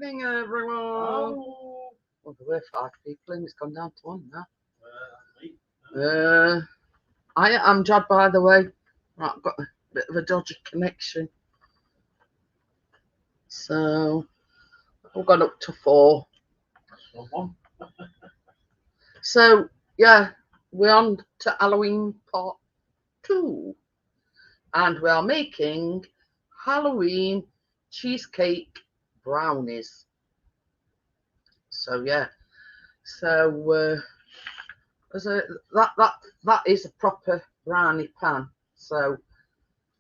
evening, everyone. Oh. Well, there were 5 people in. It's gone down to 1 now. I'm Jad, by the way. Right, I've got a bit of a dodgy connection. So, we've gone up to 4. So, yeah, we're on to Halloween part 2. And we are making Halloween cheesecake brownies. So, yeah. So, that is a proper brownie pan. So,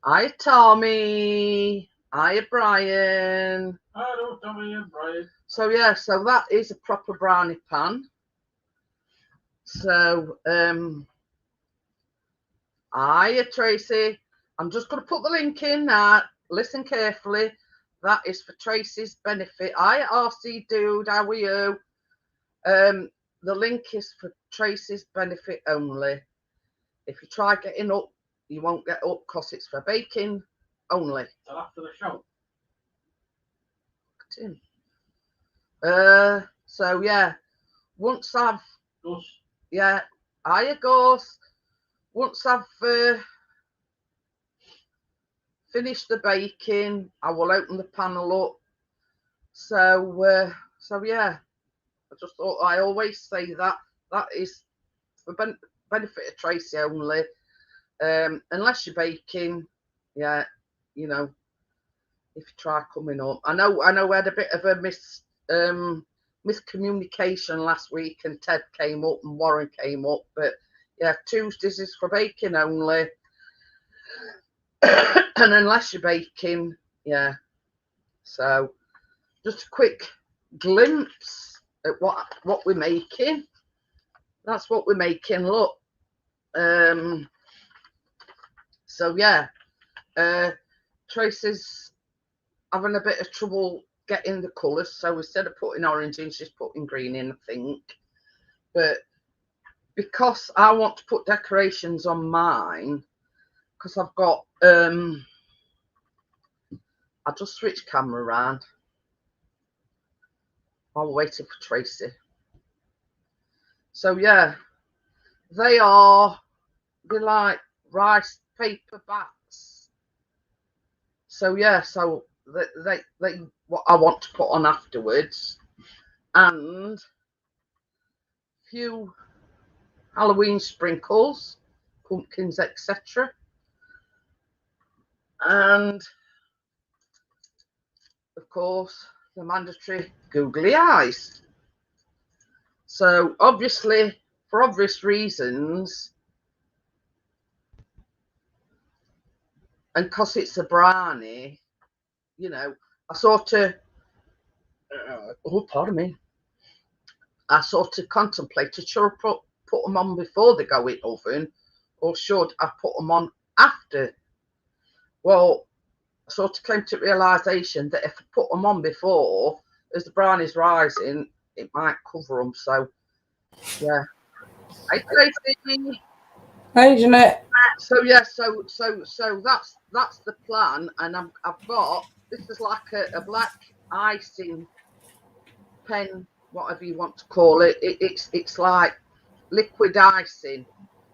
hi Tommy, hi Brian. Hello Tommy and Brian. So yeah, so that is a proper brownie pan. So hi Tracy. I'm just going to put the link in now. Listen carefully. That is for Tracy's benefit. Hi RC dude, how are you? The link is for Tracy's benefit only. If you try getting up, you won't get up because it's for baking only. Till after the show. So yeah, once I've Gus. yeah, hiya Gus. Once I've finished the baking, I will open the panel up. So yeah, I just thought I always say that is for benefit of Tracy only. Unless you're baking, yeah, you know, if you try coming up. I know we had a bit of a miscommunication last week, and Ted came up and Warren came up, but yeah, Tuesdays is for baking only. And unless you're baking, yeah. So just a quick glimpse at what we're making. That's what we're making. Look. So yeah, Tracy's having a bit of trouble getting the colours, so instead of putting orange in, she's putting green in, I think. But because I want to put decorations on mine, because I've got I just switched camera around while we're waiting for Tracy. So yeah, they're like rice paper bats. So yeah, so they what I want to put on afterwards, and few Halloween sprinkles, pumpkins, etc. And of course the mandatory googly eyes. So obviously, for obvious reasons, and because it's a brownie, you know, I sort of pardon me, I sort of contemplated, should I put them on before they go in oven, or should I put them on after? Well, I sort of came to realisation that if I put them on before, as the brownie's rising, it might cover them. So yeah. Hi Tracy. Hey Jeanette. So yeah, so that's the plan, and I've got, this is like a black icing pen, whatever you want to call it. It's like liquid icing.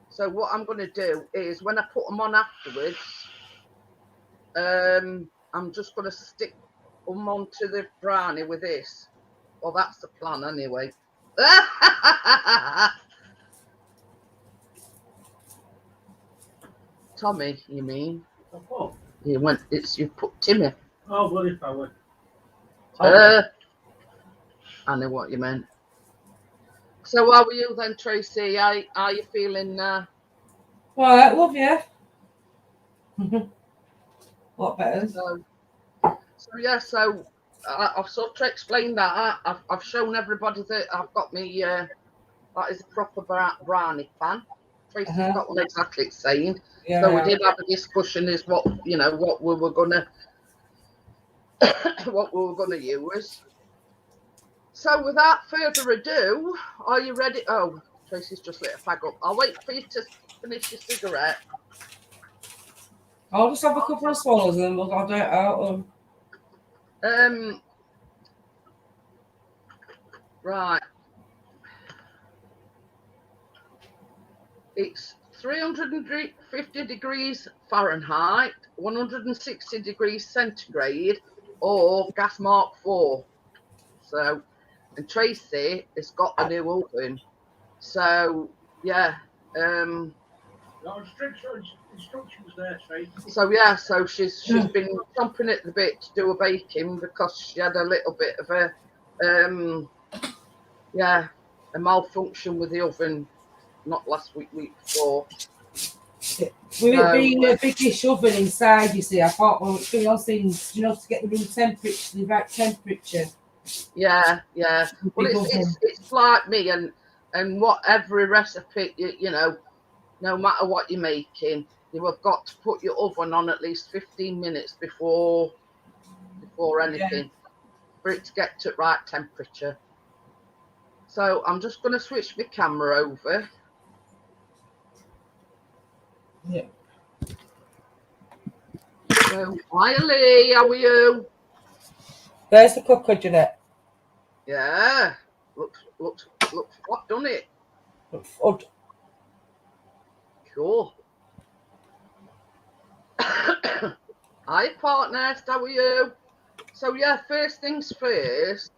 So what I'm going to do is, when I put them on afterwards, I'm just going to stick them onto the brownie with this. Well, that's the plan anyway. Tommy, you mean? Oh. You went. You put Timmy. Oh, bloody fella. I know what you meant. So how are you then, Tracy? How are you feeling now? Right, love you. What better? So yeah, so I've sort of explained that. I've shown everybody that I've got me. That is a proper brownie pan. Tracy's got one exactly the same. Yeah, so we did have a discussion as what we were gonna use. So without further ado, are you ready? Oh, Tracy's just lit a fag up. I'll wait for you to finish your cigarette. I'll just have a couple of swallows and then I'll do it out. Right. It's 350 degrees Fahrenheit, 160 degrees centigrade, or gas mark 4. So, and Tracy has got a new oven. So, yeah. No instructions there, Tracy. So yeah, so she's been chomping at the bit to do a baking because she had a little bit of a a malfunction with the oven, not last week before. With it being a biggish oven inside, you see, I thought, well, it's going on things, you know, to get the room temperature, the right temperature. Yeah. Well, it's like me, and whatever recipe, you know, no matter what you're making, you have got to put your oven on at least 15 minutes before anything for it to get to right temperature. So I'm just going to switch my camera over. Yeah. So, hi Lee, how are you? There's the cooker, Jeanette. Yeah, looks what done it? Odd. Cool. Hi partner, how are you? So yeah, first things first,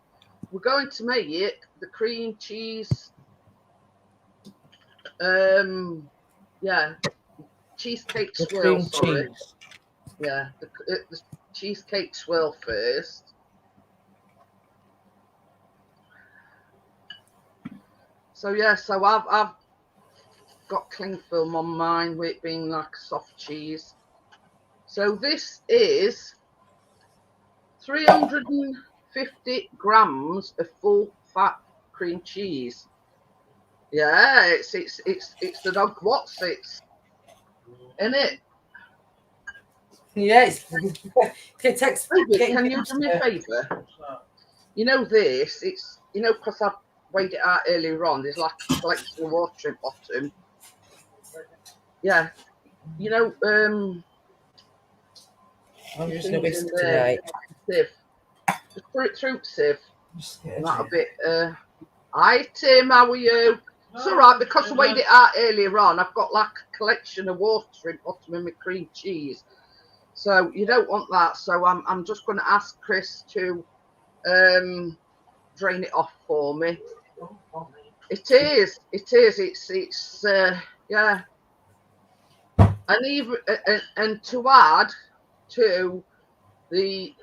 we're going to make the cream cheese. Cheesecake swirl. Sorry. Cheese. Yeah, the cheesecake swirl first. So yeah, so I've got cling film on mine with it being like soft cheese. So this is 350 grams of full fat cream cheese. Yeah, it's the dog what's it's in it. Yes. It takes. Can you do me a favour? You know this, it's, you know, because I weighed it out earlier on, there's like a collection of water at bottom. Yeah. You know, I'm just going to whisk tonight. Sieve. Just put it through sieve. Not a bit, hi Tim, how are you? It's alright, because I weighed it out earlier on, I've got like a collection of water at bottom of my cream cheese. So you don't want that. So I'm just going to ask Chris to drain it off for me. It is. It's yeah. And even and to add to the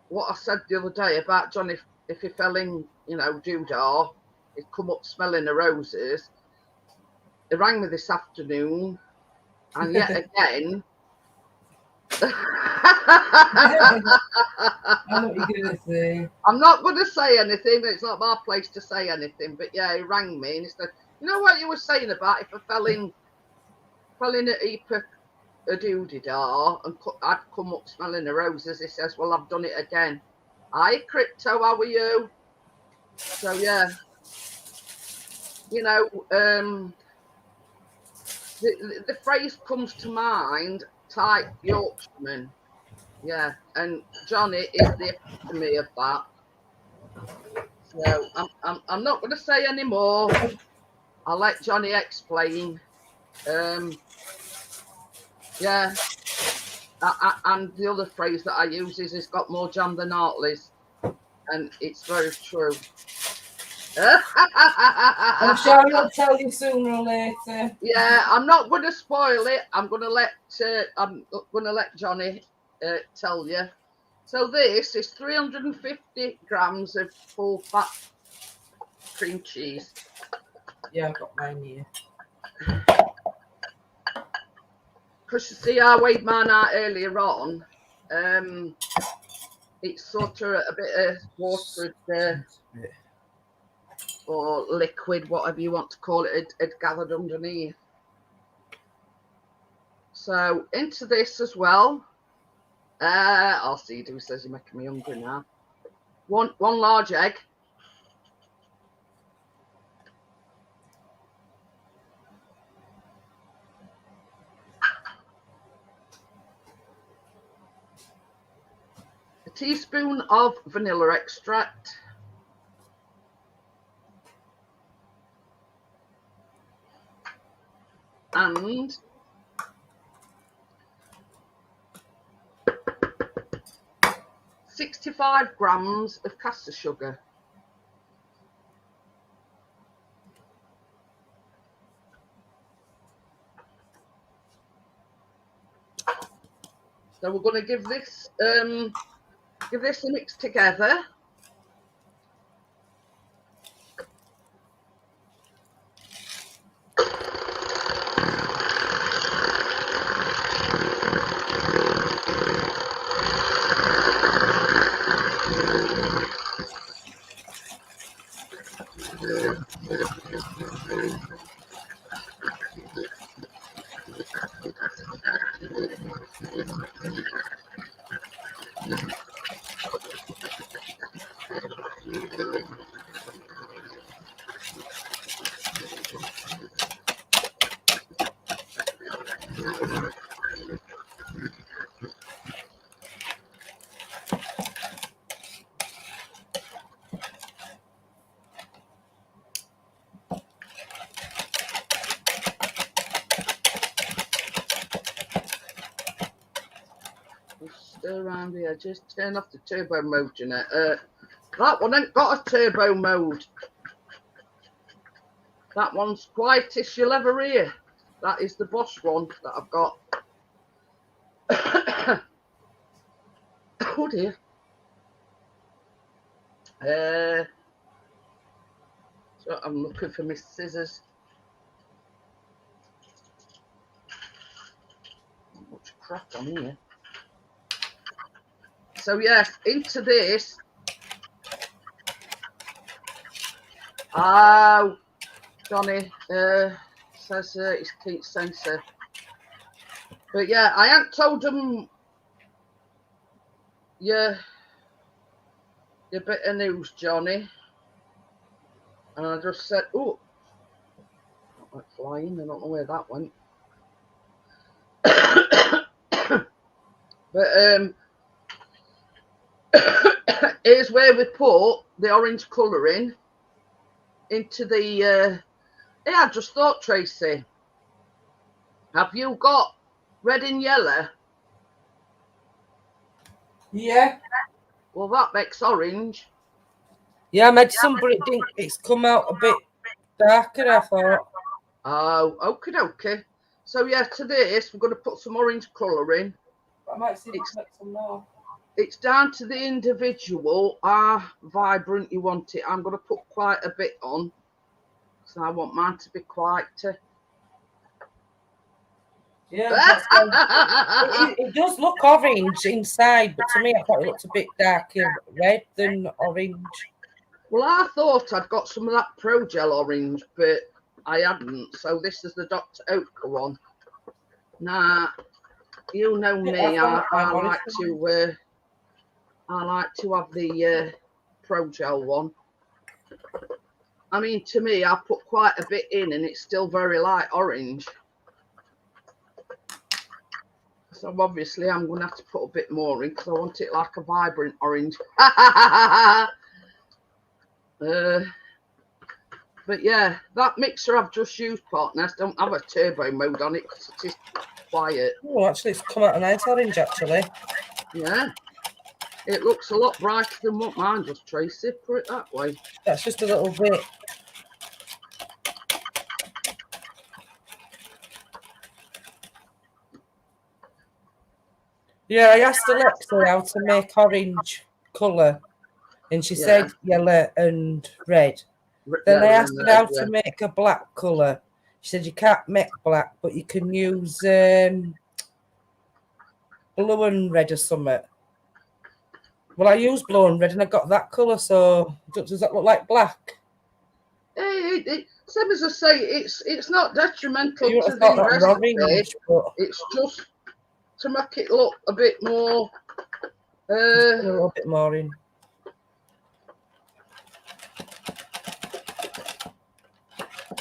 what I said the other day about John, if he fell in, you know, doodah, he'd come up smelling the roses. He rang me this afternoon, and yet again. I know what you're going to say. I'm not going to say anything. It's not my place to say anything. But yeah, he rang me and he said, "You know what you were saying about if I fell in a heap of a doody-da and I'd come up smelling the roses." He says, "Well, I've done it again." Hi, Crypto. How are you? So yeah, you know, the phrase comes to mind: tight Yorkshireman. Yeah, and Johnny is the epitome of that. So I'm not going to say any more. I'll let Johnny explain. Yeah. And the other phrase that I use is, "It's got more jam than Hartley's," and it's very true. I'm sure he'll tell you sooner or later. Yeah, I'm not going to spoil it. I'm going to let Johnny tell you. So this is 350 grams of full fat cream cheese. Yeah, I've got mine here. Because you see, I weighed mine out earlier on. It's sort of a bit of water or liquid, whatever you want to call it, had gathered underneath. So into this as well. I'll see. Do says you're making me hungry now. One large egg. A teaspoon of vanilla extract. and 65 grams of caster sugar. So we're going to give this a mix together. Stir around the edges. Turn off the turbo mode, Jeanette. That one ain't got a turbo mode. That one's quietest you'll ever hear. That is the Bosch one that I've got. Oh dear. So I'm looking for my scissors. Not much crap on here. So yes, into this. Oh, Johnny says it's heat sensor. But yeah, I ain't told them your bit of news, Johnny. And I just said, oh, that went flying. I don't know where that went. But here's where we put the orange colouring into the yeah, I just thought, Tracy, have you got red and yellow? Yeah. Well, that makes orange. Yeah, I made some, but it's come out a bit darker, I thought. Oh, okie dokie. So yeah, to this we're going to put some orange colouring. I might see if I can make some more. It's down to the individual how vibrant you want it. I'm going to put quite a bit on, so I want mine to be quite. Yeah, it does look orange inside, but to me, I thought it looked a bit darker red than orange. Well, I thought I'd got some of that Pro Gel orange, but I hadn't. So this is the Dr. Oetker one. Now, you know me, I like to have the Pro Gel one. I mean, to me, I put quite a bit in, and it's still very light orange. So obviously, I'm going to have to put a bit more in because I want it like a vibrant orange. But yeah, that mixer I've just used, partners, don't have a turbo mode on it because it is quiet. Oh, actually, it's come out a nice orange, actually. Yeah. It looks a lot brighter than what mine does, Tracy. Put it that way. That's just a little bit. Yeah, I asked Alexa how to make orange colour, and she said yellow and red. Then I asked her how to make a black colour. She said you can't make black, but you can use blue and red or something. Well, I used blue and red, and I got that colour. So does that look like black? Same as I say, it's not detrimental You to would have the thought that was recipe. orange, but It's just to make it look a bit more. a little bit more in.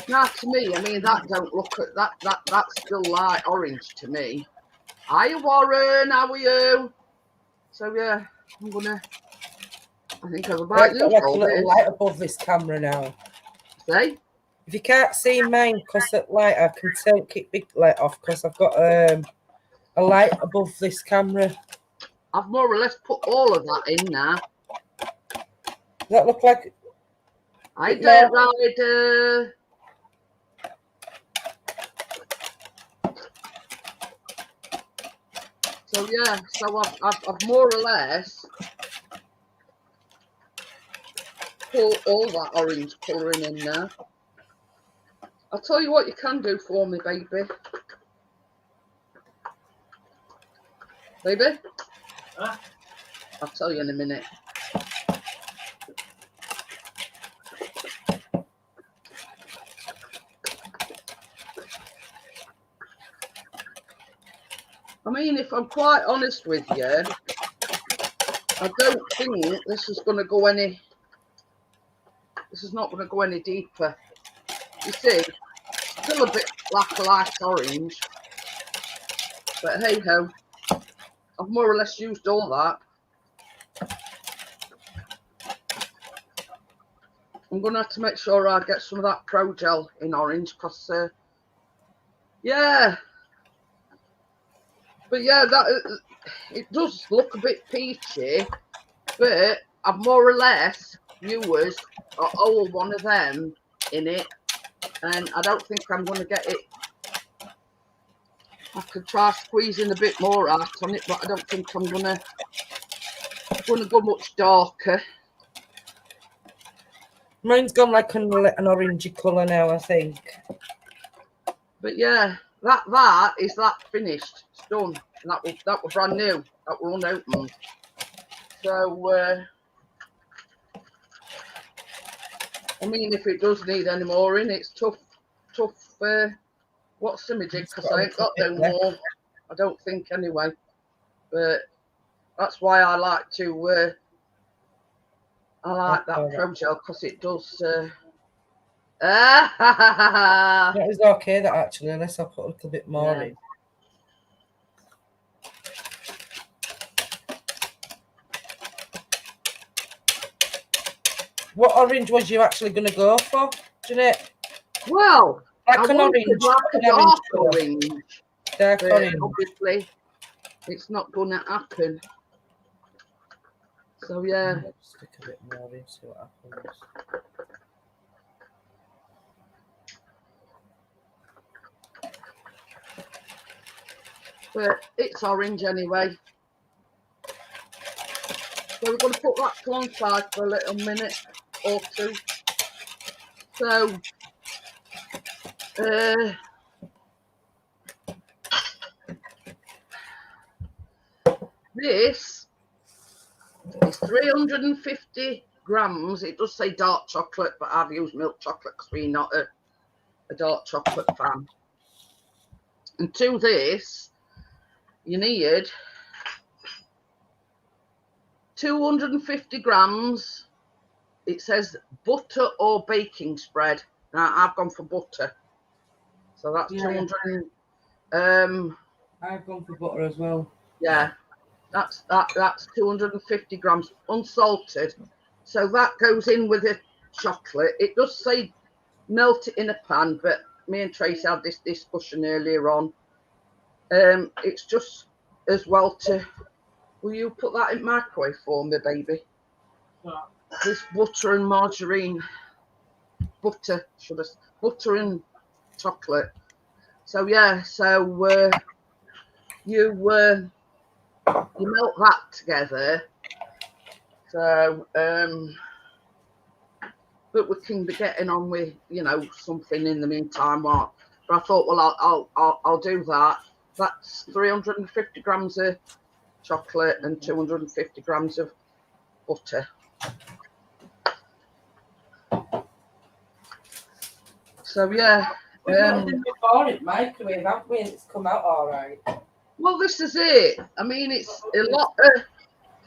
Now, to me, I mean, that don't look at that's still light orange to me. Hiya, Warren, how are you? So yeah, I think I'm about I've got like a little light above this camera now. See? If you can't see mine because at light, I can take it big light off because I've got a light above this camera. I've more or less put all of that in now. Does that look like? I did right. So yeah, so I've more or less put all that orange colouring in there. I'll tell you what you can do for me, baby. Baby? Huh? I'll tell you in a minute. I mean, if I'm quite honest with you, I don't think this is going to go any... This is not going to go any deeper. You see, still a bit like a light orange. But hey ho, I've more or less used all that. I'm going to have to make sure I get some of that Pro Gel in orange because, yeah. But yeah, that it does look a bit peachy, but I've more or less used all one of them in it, and I don't think I'm going to get it. I could try squeezing a bit more out on it, but I don't think I'm going to go much darker. Mine's gone like an orangey colour now, I think. But yeah, that is that finished. It's done. And that was brand new. That were unopened. So I mean, if it does need any more in, it's tough. What's some did because I ain't got no more. I don't think anyway. But that's why I like to. I like that Pro Gel because it does. That is okay, that actually, unless I put a little bit more in. What orange was you actually going to go for, Jeanette? Well, like an orange. Like a dark orange. Dark orange. Obviously, it's not going to happen. So yeah. Let's stick a bit more in, see what happens. But it's orange anyway. So we're going to put that to one side for a little minute or two. So, this is 350 grams. It does say dark chocolate, but I've used milk chocolate because we're not a dark chocolate fan. And to this, you need 250 grams. It says butter or baking spread. Now I've gone for butter, so that's 200. I've gone for butter as well. Yeah, that's 250 grams unsalted. So that goes in with the chocolate. It does say melt it in a pan, but me and Tracy had this discussion earlier on. It's just as well to. Will you put that in microwave for me, baby? What? This butter and margarine. Butter and chocolate. So yeah, so you melt that together. So but we can be getting on with something in the meantime. But I thought, well, I'll do that. That's 350 grams of chocolate and 250 grams of butter. So yeah. We've not been before it microwave, haven't we? And it's come out all right. Well, this is it. I mean, it's a lot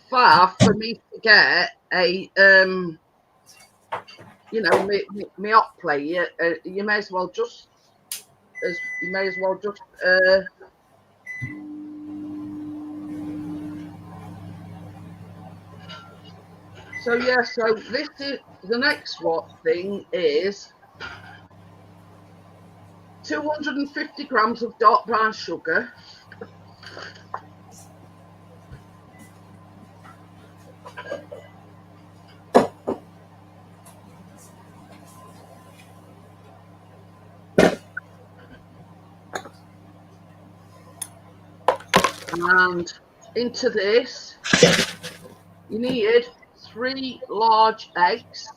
far for me to get a me hot plate. You may as well just So yeah, so this is the next thing is 250 grams of dark brown sugar. And into this, you need 3 large eggs.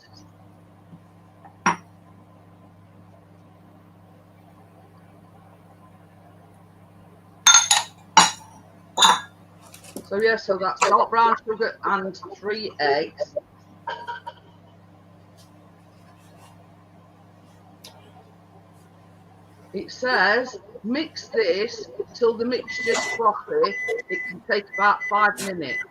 So yeah, so that's dark brown sugar and 3 eggs. It says mix this till the mixture's frothy. It can take about 5 minutes.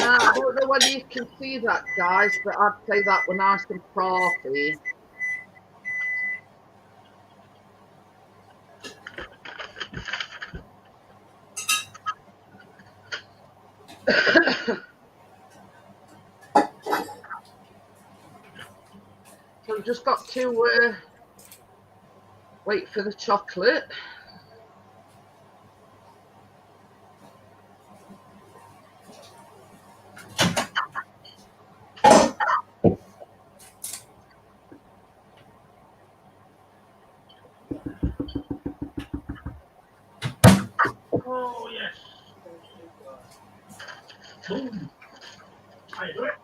I don't know whether you can see that, guys, but I'd say that were nice and frothy. So we've just got to wait for the chocolate. Oh, yes. Boom. I do it.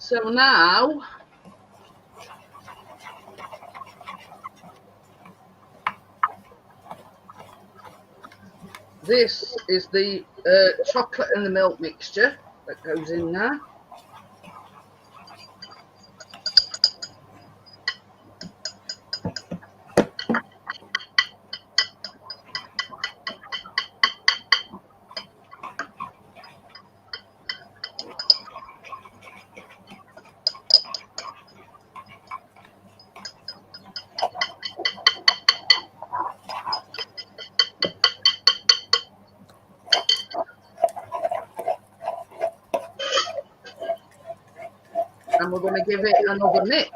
So now this is the chocolate and the milk mixture that goes in there. And we're going to give it another mix.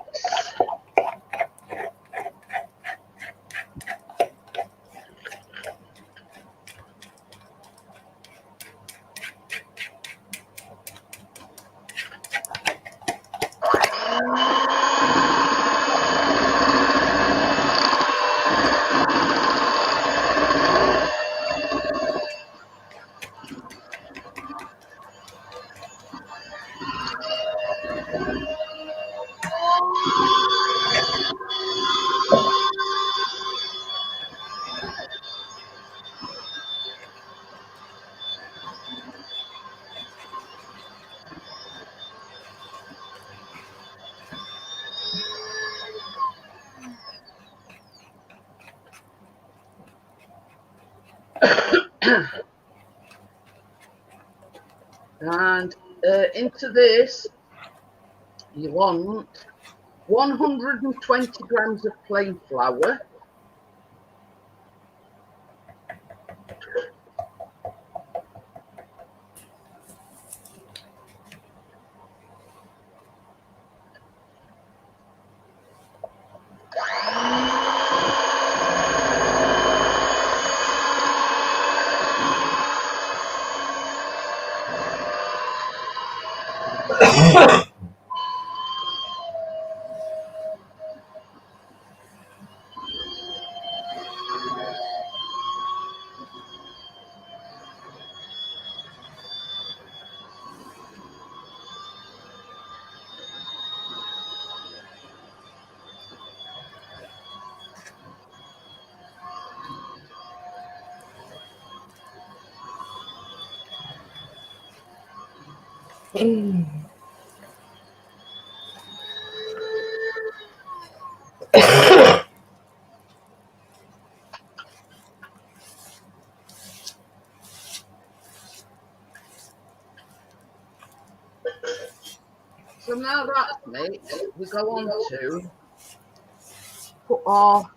And into this, you want 120 grams of plain flour, So now that's mixed, we go on to put our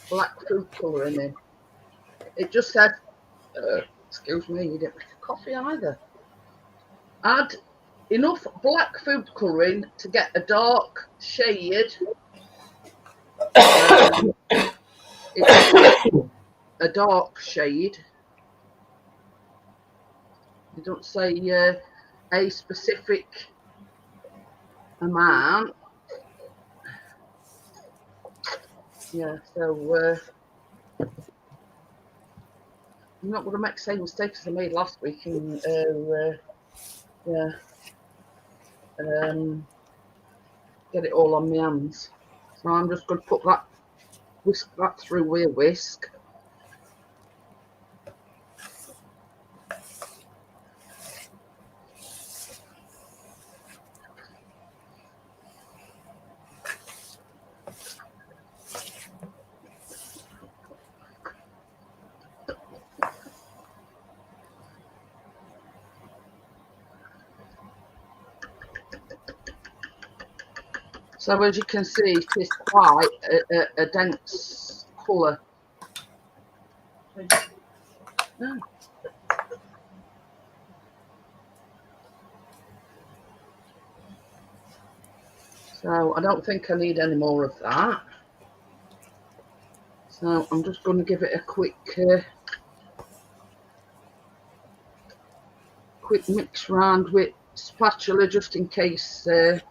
black food colouring in. It just said, excuse me, you didn't make a coffee either. Add enough black food colouring to get a dark shade. It's a dark shade. You don't say a specific amount. Yeah, so I'm not going to make the same mistakes as I made last week and get it all on my hands. So I'm just going to put that, whisk that through with a whisk. So as you can see, it is quite a dense colour. Oh. So I don't think I need any more of that. So I'm just going to give it a quick mix round with spatula just in case there's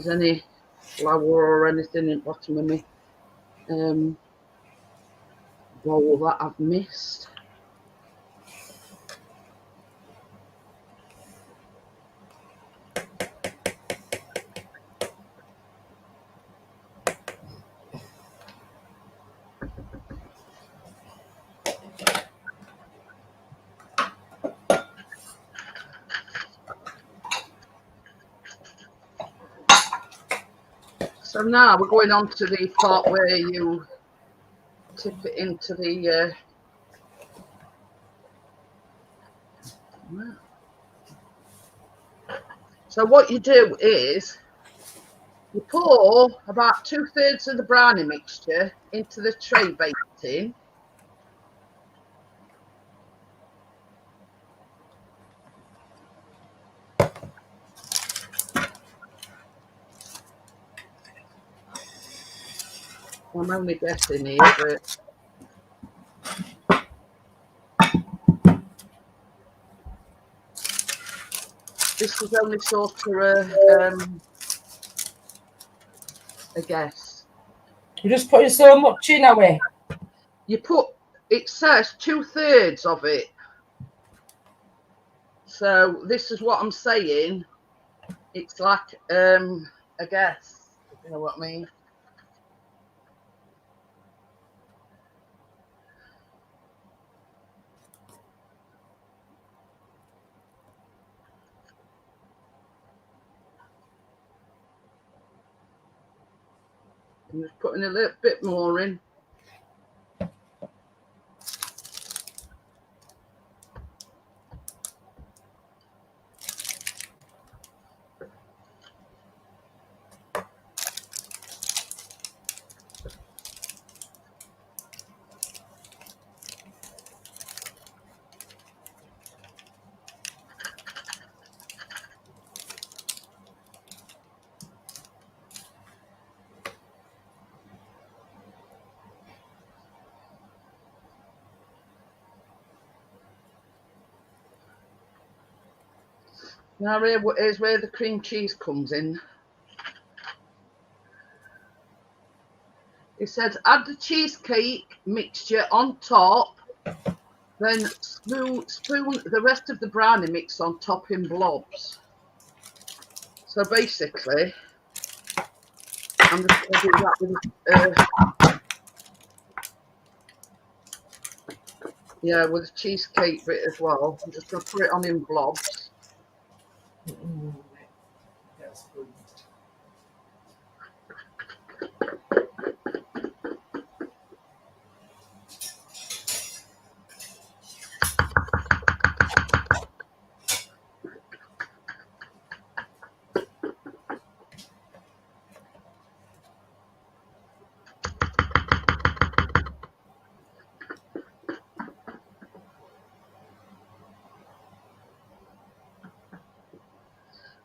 any flour or anything in the bottom of me bowl that I've missed. So now we're going on to the part where you tip it into the so what you do is you pour about 2/3 of the brownie mixture into the tray bake tin. I'm only guessing here, but this is only sort of a guess. You're just putting so much in, are we? You put, it says 2/3 of it. So this is what I'm saying. It's like a guess, if you know what I mean. I'm just putting a little bit more in. Now here's where the cream cheese comes in. It says add the cheesecake mixture on top, then spoon the rest of the brownie mix on top in blobs. So basically, I'm just going to do that with with the cheesecake bit as well. I'm just going to put it on in blobs.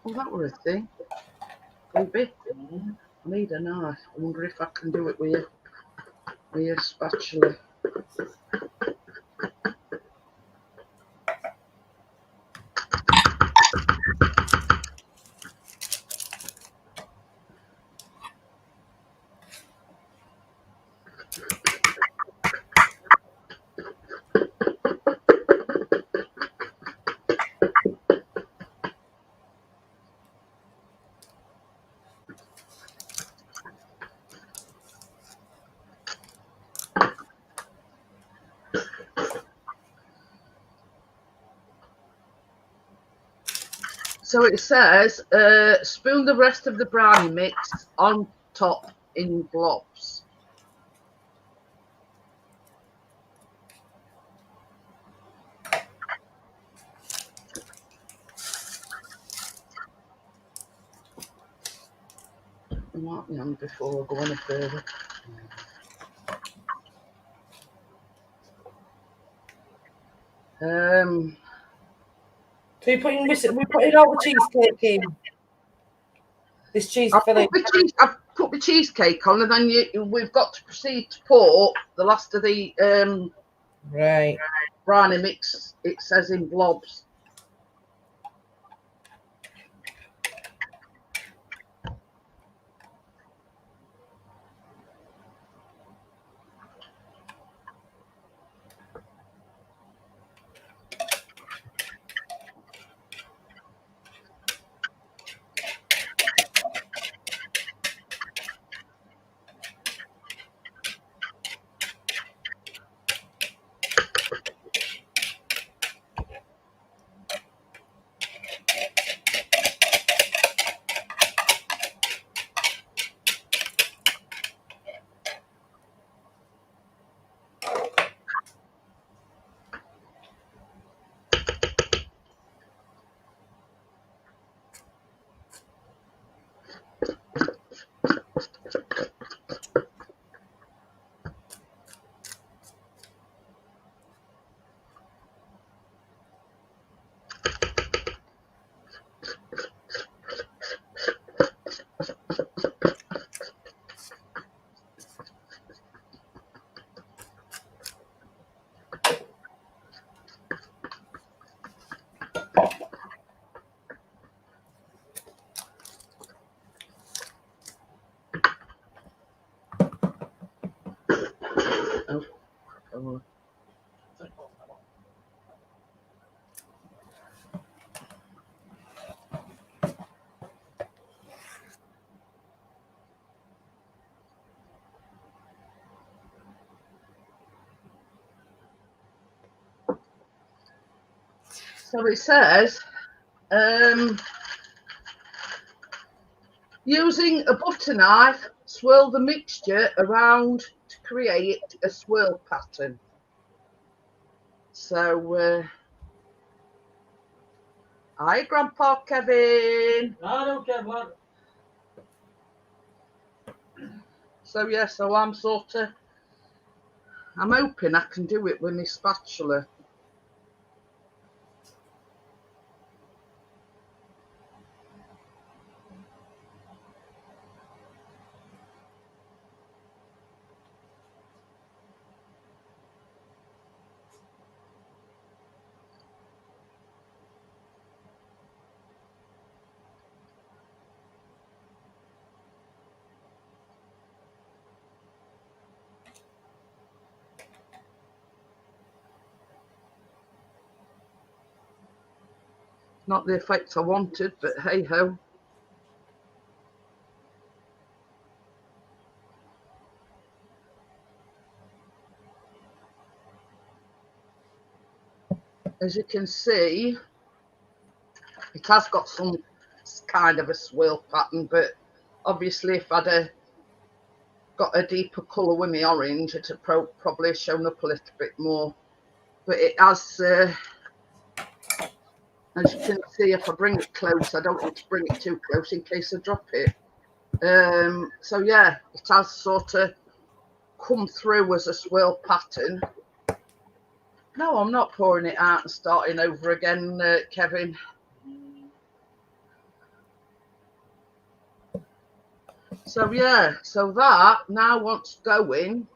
Oh, that were a thing. Maybe. I need a knife. I wonder if I can do it with a spatula. So it says, spoon the rest of the brownie mix on top in blobs. I might be on before I go any further. So we're putting all the cheesecake in. This cheese filling. I've put the cheesecake on, and then we've got to proceed to pour the last of the brownie mix. It says in blobs. So it says, using a butter knife, swirl the mixture around to create a swirl pattern. So, hi, Grandpa Kevin. Hello, Kevin. So, yeah, so I'm hoping I can do it with my spatula. Not the effect I wanted, but hey ho. As you can see, it has got some kind of a swirl pattern, but obviously if I'd got a deeper colour with my orange, it'd probably have shown up a little bit more. But it has, as you can see, if I bring it close, I don't want to bring it too close in case I drop it. So yeah, it has sort of come through as a swirl pattern. No, I'm not pouring it out and starting over again, Kevin. So yeah, so that now wants going.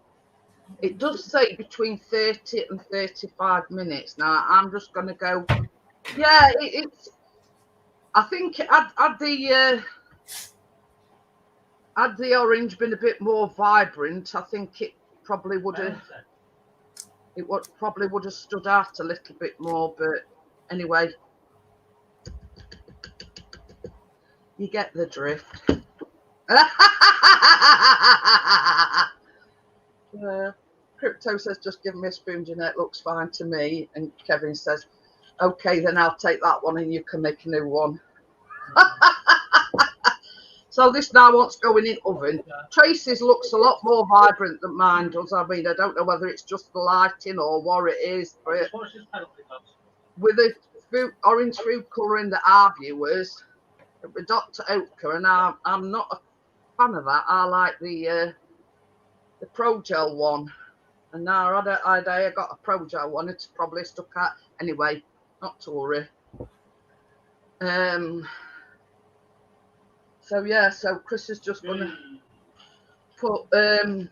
It does say between 30 and 35 minutes. Now I'm just going to go. Yeah, it's. I think had the orange been a bit more vibrant, I think it probably would have. Probably would have stood out a little bit more. But anyway, you get the drift. Crypto says, just give me a spoon, Jeanette, looks fine to me. And Kevin says, okay, then I'll take that one and you can make a new one. So this now wants going in oven. Tracy's looks a lot more vibrant than mine does. I mean, I don't know whether it's just the lighting or what it is, but with the orange food colouring that our viewers, with Dr. Oetker, and I'm not a fan of that. I like the Pro Gel one. And now I got a Pro Gel one. It's probably stuck out. Anyway, not to worry. So yeah, so Chris is just gonna put that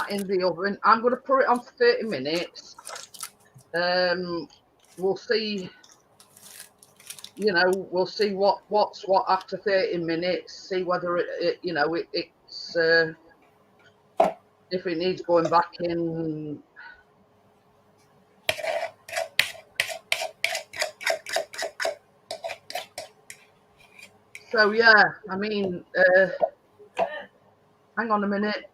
in the oven. I'm gonna put it on for 30 minutes. We'll see. You know, we'll see what's what after 30 minutes. See whether it's if it needs going back in. So yeah, I mean, hang on a minute.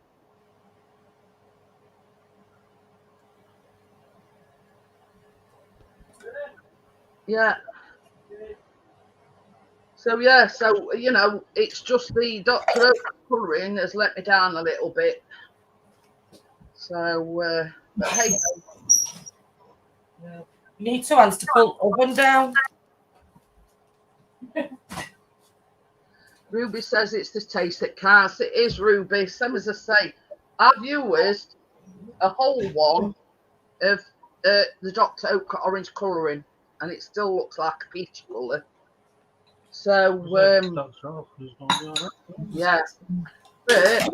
Yeah. So yeah, so you know, it's just the Dr. Oak colouring has let me down a little bit. So, but hey, you need two hands to pull oven down. Ruby says it's the taste that counts. It is, Ruby. Same as I say, our viewers a whole one of the Dr. Oak orange colouring, and it still looks like a peach colour. So yeah, but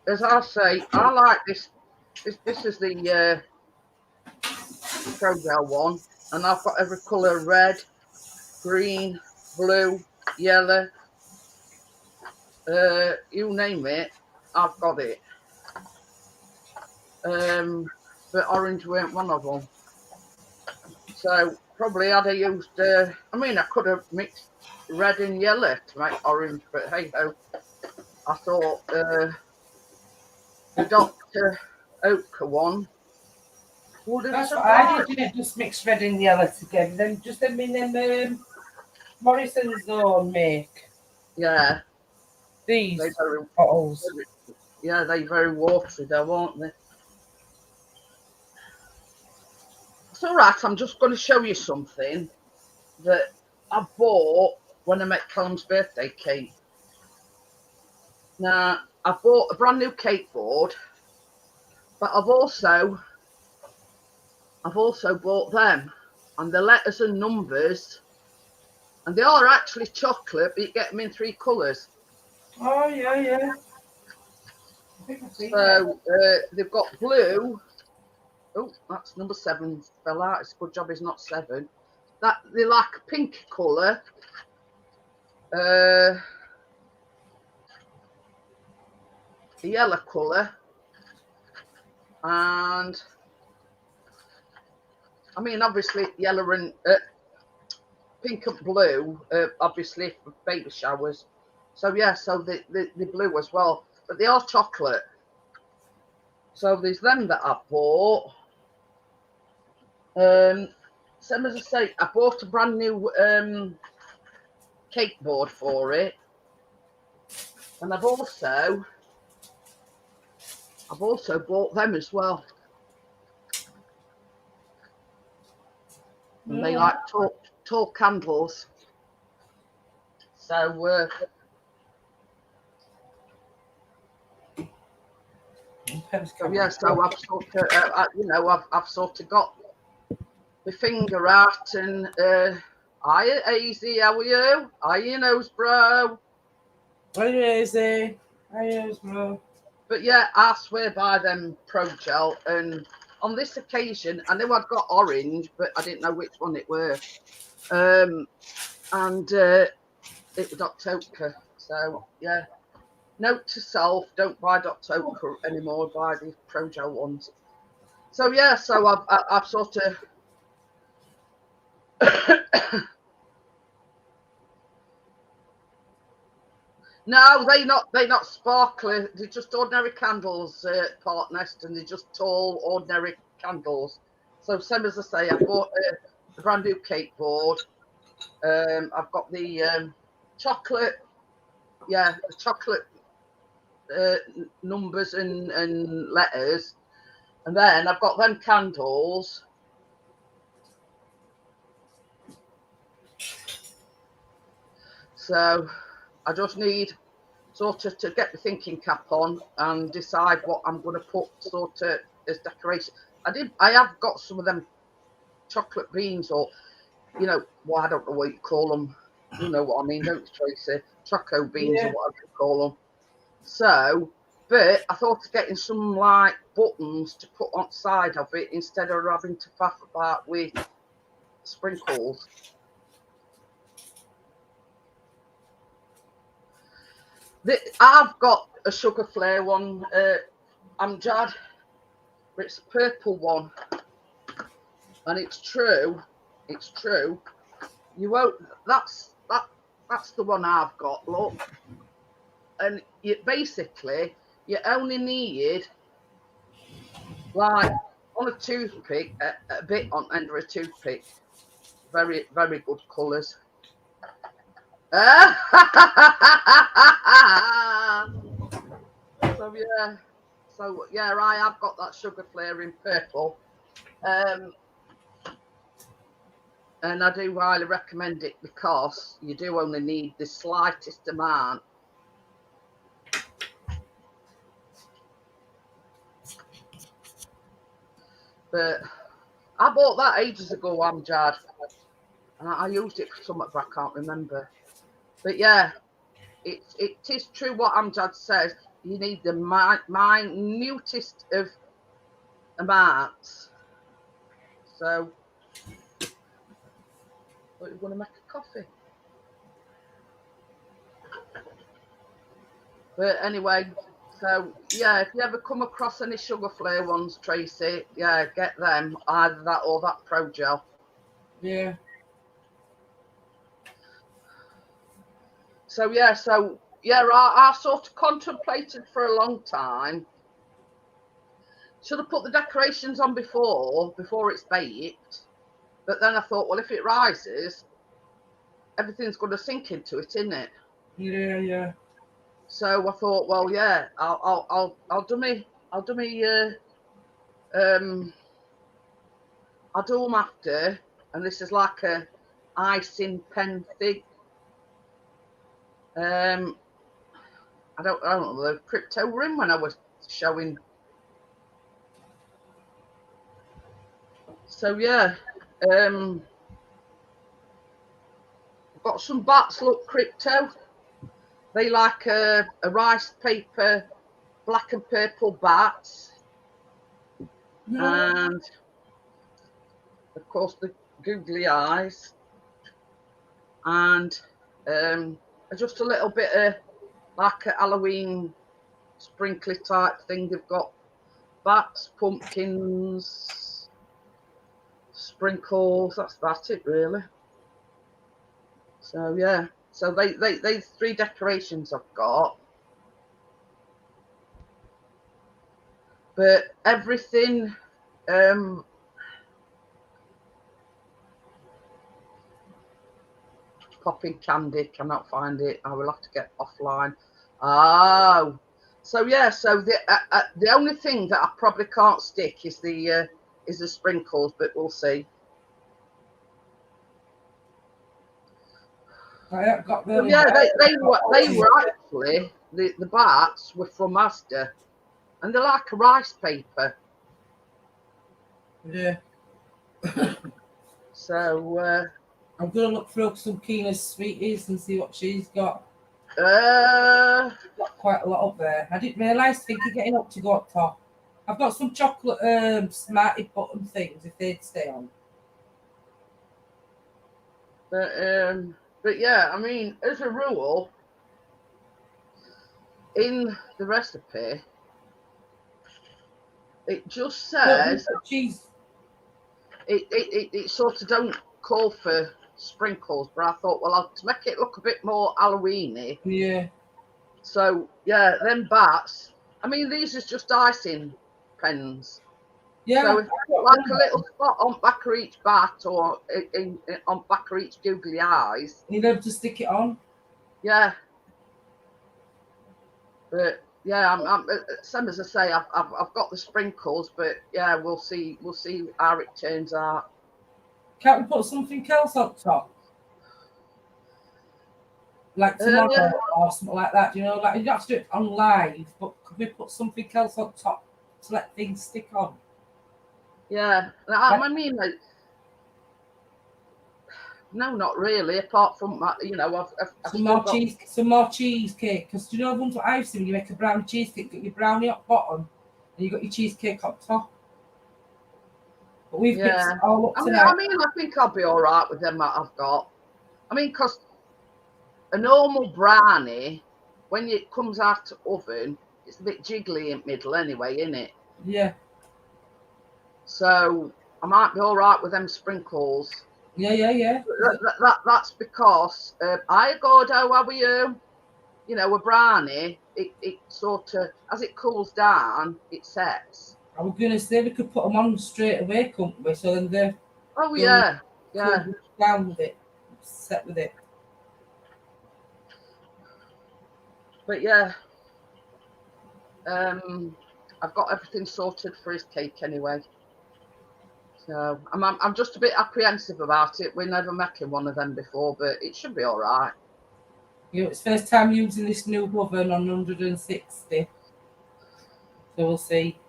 as I say, I like this. This is the Pro Gel one, and I've got every colour: red, green, blue, yellow. You name it, I've got it. But orange weren't one of them. So probably had I used. I mean, I could have mixed red and yellow to make orange, but hey ho. I thought the Dr. Oetker one. That's what I did. Just mix red and yellow together. Then just them in them Morrison's own make. Yeah. These very, bottles. Yeah, they very watery though, aren't they? It's all right. I'm just going to show you something that I bought when I met Callum's birthday cake. Now, I bought a brand new cake board, but I've also bought them, and the letters and numbers, and they are actually chocolate, but you get them in 3 colours. Oh yeah. So they've got blue. Oh, that's number 7 fell out. It's a good job it's not 7. That they like a pink colour. A yellow colour, and I mean obviously yellow and pink and blue, obviously for baby showers. So yeah, so the blue as well, but they are chocolate. So there's them that I bought. Same as I say, I bought a brand new cake board for it, and I've also bought them as well. And they like tall candles. So yeah, so I've sort of, I've sort of got my finger out, and hiya, Easy, how are you? Hiya, nose bro. Hiya, Easy. Hiya, bro. But yeah, I swear by them Pro Gel, and on this occasion, I knew I'd got orange, but I didn't know which one it were. And it was Dr. Oetker. So yeah, note to self: don't buy Dr. Oetker anymore. Buy the Pro Gel ones. So yeah, so I've sort of. No, they not sparkly. They're just ordinary candles, Part Nest, and they're just tall, ordinary candles. So same as I say, I bought a brand new cake board. I've got the chocolate, the chocolate numbers and letters, and then I've got them candles. So I just need sort of to get the thinking cap on and decide what I'm going to put sort of as decoration. I have got some of them chocolate beans, or well, I don't know what you call them. You know what I mean, don't you, Tracy? Choco beans, or whatever you call them. So, but I thought of getting some like buttons to put on side of it instead of having to faff about with sprinkles. I've got a sugar flare one, Amjad. It's a purple one, and it's true. You won't. That's the one I've got. Look, and you only need like on a toothpick, a bit on under a toothpick. Very, very good colours. So yeah, I have got that sugar flare in purple, and I do highly recommend it because you do only need the slightest amount. But I bought that ages ago, Amjad, and I used it for something, but I can't remember. But yeah, it is true what Amjad says. You need the minutest of amounts. So Thought you were going to make a coffee. But anyway, so yeah, if you ever come across any sugar flavour ones, Tracy, yeah, get them. Either that or that Pro Gel. Yeah. So yeah, I sort of contemplated for a long time. Should have put the decorations on before it's baked. But then I thought, well, if it rises, everything's going to sink into it, isn't it? Yeah, yeah. So I thought, well, yeah, I'll do I'll do them after, and this is like a icing pen thing. I don't know, the crypto ring when I was showing. So yeah, got some bats. Look, crypto. They like a rice paper, black and purple bats, and of course the googly eyes, and just a little bit of like a Halloween sprinkly type thing. They've got bats, pumpkins, sprinkles. That's about it, really. So yeah, so they 3 decorations I've got, but everything. Popping candy, cannot find it. I will have to get offline. Oh, so yeah, so the only thing that I probably can't stick is the sprinkles, but we'll see. I got So yeah, they were actually the bats were from Asda, and they're like a rice paper. Yeah. So I'm gonna look through some Keena's sweeties and see what she's got. got Quite a lot up there. I didn't realise. Think you're getting up to go up top. I've got some chocolate Smarty button things if they'd stay on. But yeah, I mean, as a rule, in the recipe, it just says cheese. It sort of don't call for sprinkles, but I thought, well, to make it look a bit more Halloweeny. Yeah. So yeah, them bats. I mean, these is just icing pens. Yeah. So if you put like a little spot on back of each bat or on back of each googly eyes, you'd have to stick it on. Yeah. But yeah, I'm same as I say. I've got the sprinkles, but yeah, we'll see how it turns out. Can't we put something else on top? Like tomorrow or something like that, you know, like you don't have to do it on live, but could we put something else on top to let things stick on? Yeah, I mean, like, no, not really. Apart from that, you know, some more cheesecake. Because do you know the ones what I've seen? When you make a brownie cheesecake, you got your brownie at bottom, and you got your cheesecake up top. But we've mixed it all up tonight. I mean, I think I'll be all right with them that I've got. I mean, because a normal brownie, when it comes out of the oven, it's a bit jiggly in the middle anyway, isn't it? Yeah. So I might be all right with them sprinkles. Yeah. That's because hi Gordo, how are you? You know, a brownie, it sort of, as it cools down, it sets. I was gonna say we could put them on straight away, couldn't we? So then they're down with it, set with it. But yeah, I've got everything sorted for his cake anyway. So I'm just a bit apprehensive about it. We're never making one of them before, but it should be all right. Yeah, it's first time using this new oven on 160. So we'll see.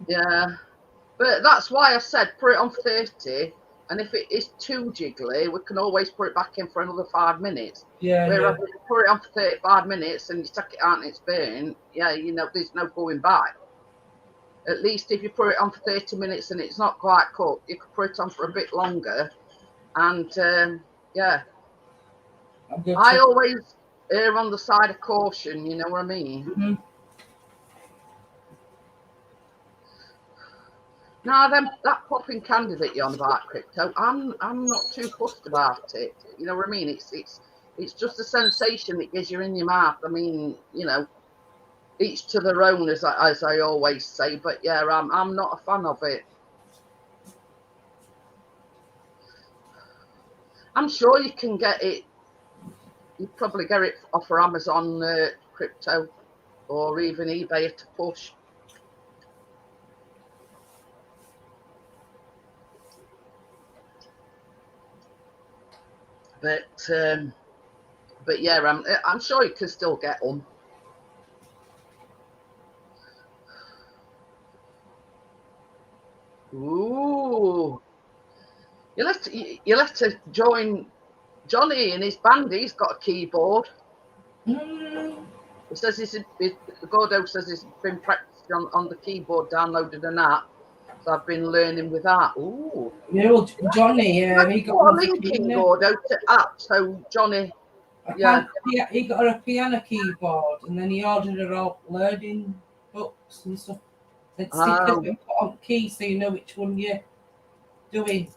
Yeah, but that's why I said put it on 30, and if it is too jiggly, we can always put it back in for another 5 minutes. Yeah. Whereas if you put it on for 35 minutes and you take it out and it's burnt, yeah, you know, there's no going back. At least if you put it on for 30 minutes and it's not quite cooked, you could put it on for a bit longer, and Yeah. I'm good. I always err on the side of caution, you know what I mean? Mm-hmm. Now, that popping candy that you're on about, Crypto, I'm not too fussed about it. You know what I mean? It's just a sensation that gives you in your mouth. I mean, you know, each to their own, as I always say. But yeah, I'm not a fan of it. I'm sure you can get it. You probably get it off of Amazon, Crypto, or even eBay at a push. But yeah, I'm sure you can still get them. Ooh, you'll have to join Johnny and his band. He's got a keyboard. Mm. He says Gordo says he's been practicing on the keyboard, downloaded an app. So I've been learning with that. Ooh. Yeah, well, Johnny, he got a one link in for Gordo to app. So Johnny, yeah. He got a piano keyboard, and then he ordered her all learning books and stuff. And stickers that put on keys so you know which one you're doing.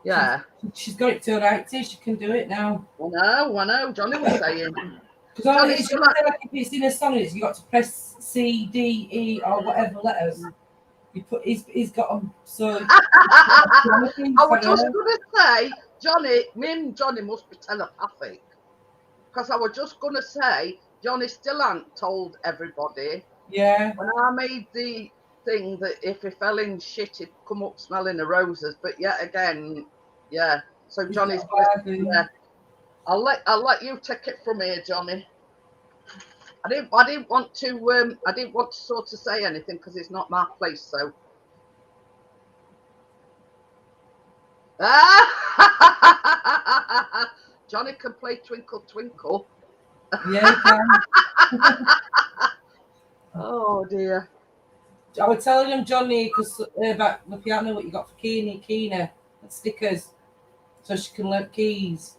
Yeah. She's got it to right too. She can do it now. I know. Johnny was saying. Because all it is, like if it's in a song, you got to press C, D, E, or whatever letters. You put. He's got them. So. I was just going to say, me and Johnny must be telepathic. Because I was just going to say, Johnny still hasn't told everybody. Yeah. When I made the thing that if he fell in shit, he'd come up smelling the roses. But yet again, yeah. So Johnny's, yeah. I'll let you take it from here, Johnny. I didn't want to sort of say anything because it's not my place. So. Johnny can play Twinkle Twinkle. Yeah, he can. Oh dear. I was telling him, Johnny, because about the piano, what you got for Keena, and stickers, so she can learn keys.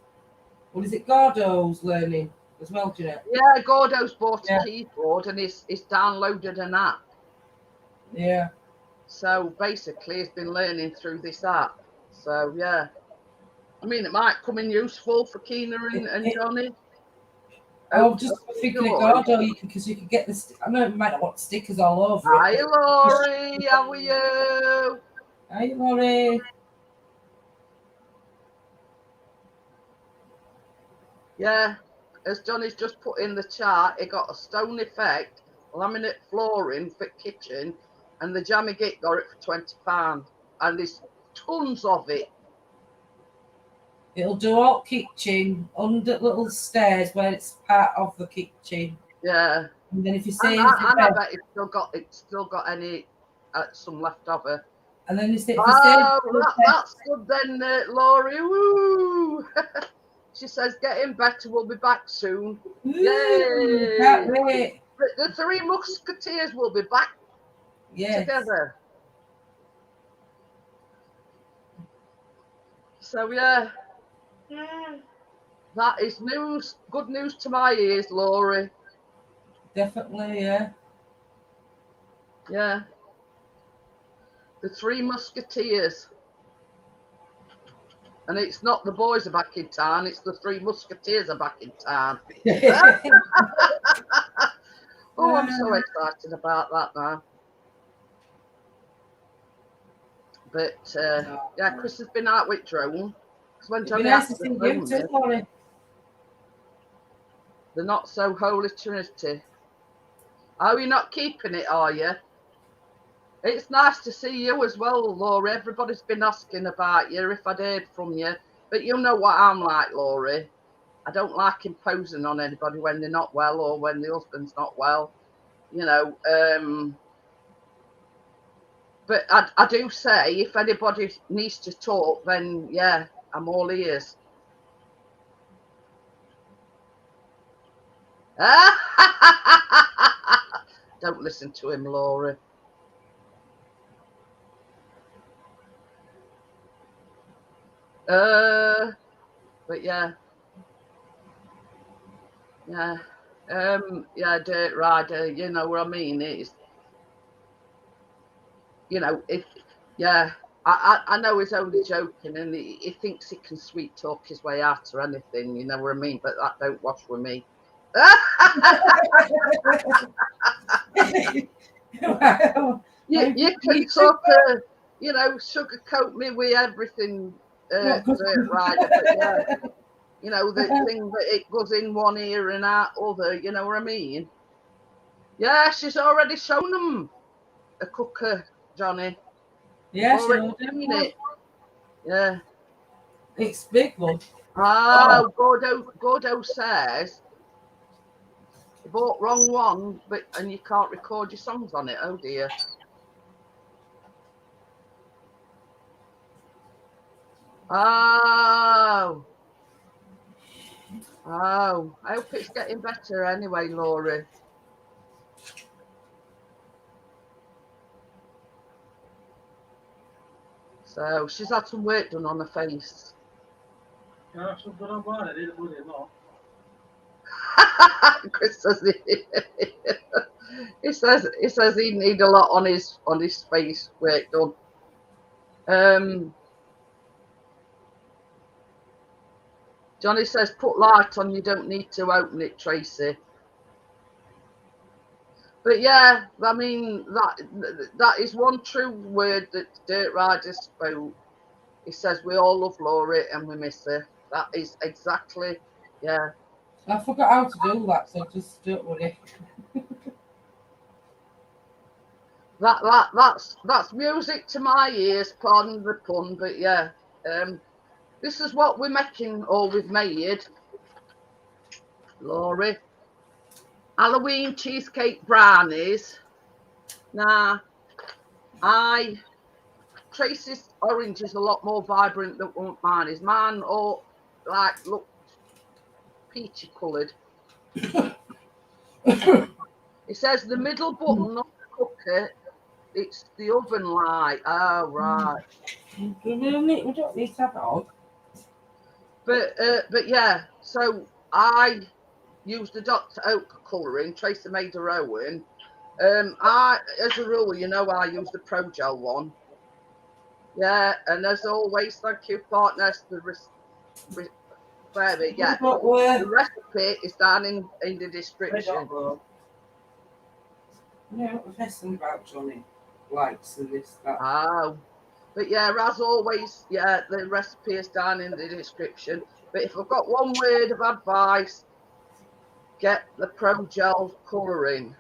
What is it, Gordo's learning as well, Jeanette? Yeah, Gordo's bought a keyboard and he's downloaded an app. Yeah. So basically, he's been learning through this app. So yeah, I mean, it might come in useful for Keena and Johnny. I'm just thinking of Gordo, because you could get the. I know it might not want stickers all over it. Hi, Laurie. How are you? Hi, Laurie. Yeah, as Johnny's just put in the chart, it got a stone effect, laminate flooring for kitchen, and the Jammy Git got it for £20. And there's tons of it. It'll do all kitchen under little stairs where it's part of the kitchen. Yeah. And then if you say, I bet it's still got any some left over. And then if you that's good then, Laurie. Woo! She says, getting better. We'll be back soon. Yay! Can't wait. The Three Musketeers will be back together. So yeah, that is news. Good news to my ears, Laurie. Definitely, yeah. Yeah. The Three Musketeers. And it's not the boys are back in town, it's the Three Musketeers are back in town. Oh, I'm so excited about that now. But yeah, Chris has been out with drone. When Johnny nice to see you too, Laurie. The Not So Holy Trinity. Oh, you're not keeping it, are you? It's nice to see you as well, Laurie. Everybody's been asking about you, if I'd heard from you. But you know what I'm like, Laurie. I don't like imposing on anybody when they're not well or when the husband's not well. You know, but I do say if anybody needs to talk, then yeah, I'm all ears. Don't listen to him, Laurie. But yeah. Yeah. Yeah, Dirt Rider, you know what I mean? It's, you know, I know he's only joking and he thinks he can sweet talk his way out or anything, you know what I mean? But that don't wash with me. You can sort of, you know, sugarcoat me with everything, Dirt Rider, but yeah, you know, the thing that it goes in one ear and out other, you know what I mean? Yeah, she's already shown them a cooker, Johnny. Yeah, Already seen it. Yeah. It's big one. Oh, Gordo says you bought wrong one, and you can't record your songs on it. Oh dear. Oh. Oh. I hope it's getting better anyway, Laurie. So she's had some work done on her face. Ja, så får de vara det borde vara. Chris says he says he need a lot on his face work done. Johnny says put light on, you don't need to open it, Tracy. But yeah, I mean that is one true word that Dirt Rider spoke. He says we all love Laurie and we miss her. That is exactly, yeah. I forgot how to do that, so just don't worry. That's music to my ears, pardon the pun, but yeah. This is what we're making, or we've made, Laurie. Halloween cheesecake brownies. Now, Tracy's orange is a lot more vibrant than mine is. Mine all looked peachy coloured. It says the middle button of the cooker, it's the oven light. Oh right. We don't need to have it on. But yeah, so I used the Dr. Oak colouring. Tracy made her own. As a rule, you know, I use the Pro Gel one. Yeah, and as always, thank you, partners. The recipe is down in the description. Yeah, what was messing about Johnny? Likes and this, that. Oh, but yeah, as always, yeah, the recipe is down in the description. But if I've got one word of advice, get the Pro Gel colouring.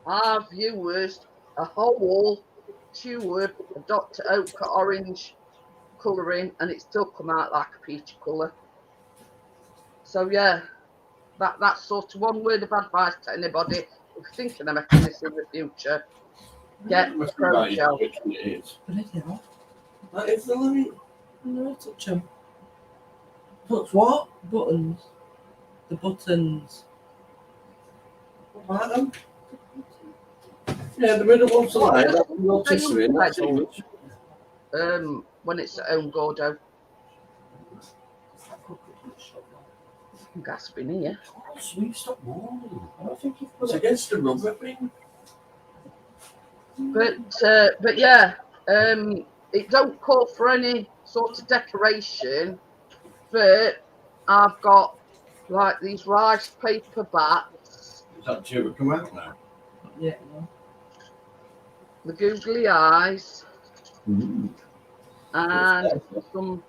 Our viewers a whole tube of Dr. Oak orange colouring, and it still come out like a peachy colour. So yeah, that's sort of one word of advice to anybody who's thinking of making this in the future. Get the Pro Gel. That is the limit. No, touch them. Touch what? Buttons. The buttons. What about them? Yeah, the middle one's alive. That's all. When it's at home, Gordo. I'm gasping here. Oh, sweet, stop moving. I don't think you've put it against the rubber thing. But yeah, it don't call for any sort of decoration, but I've got like these rice paper bats. Is that due to come out now? Yeah. No. The googly eyes. Mm. And some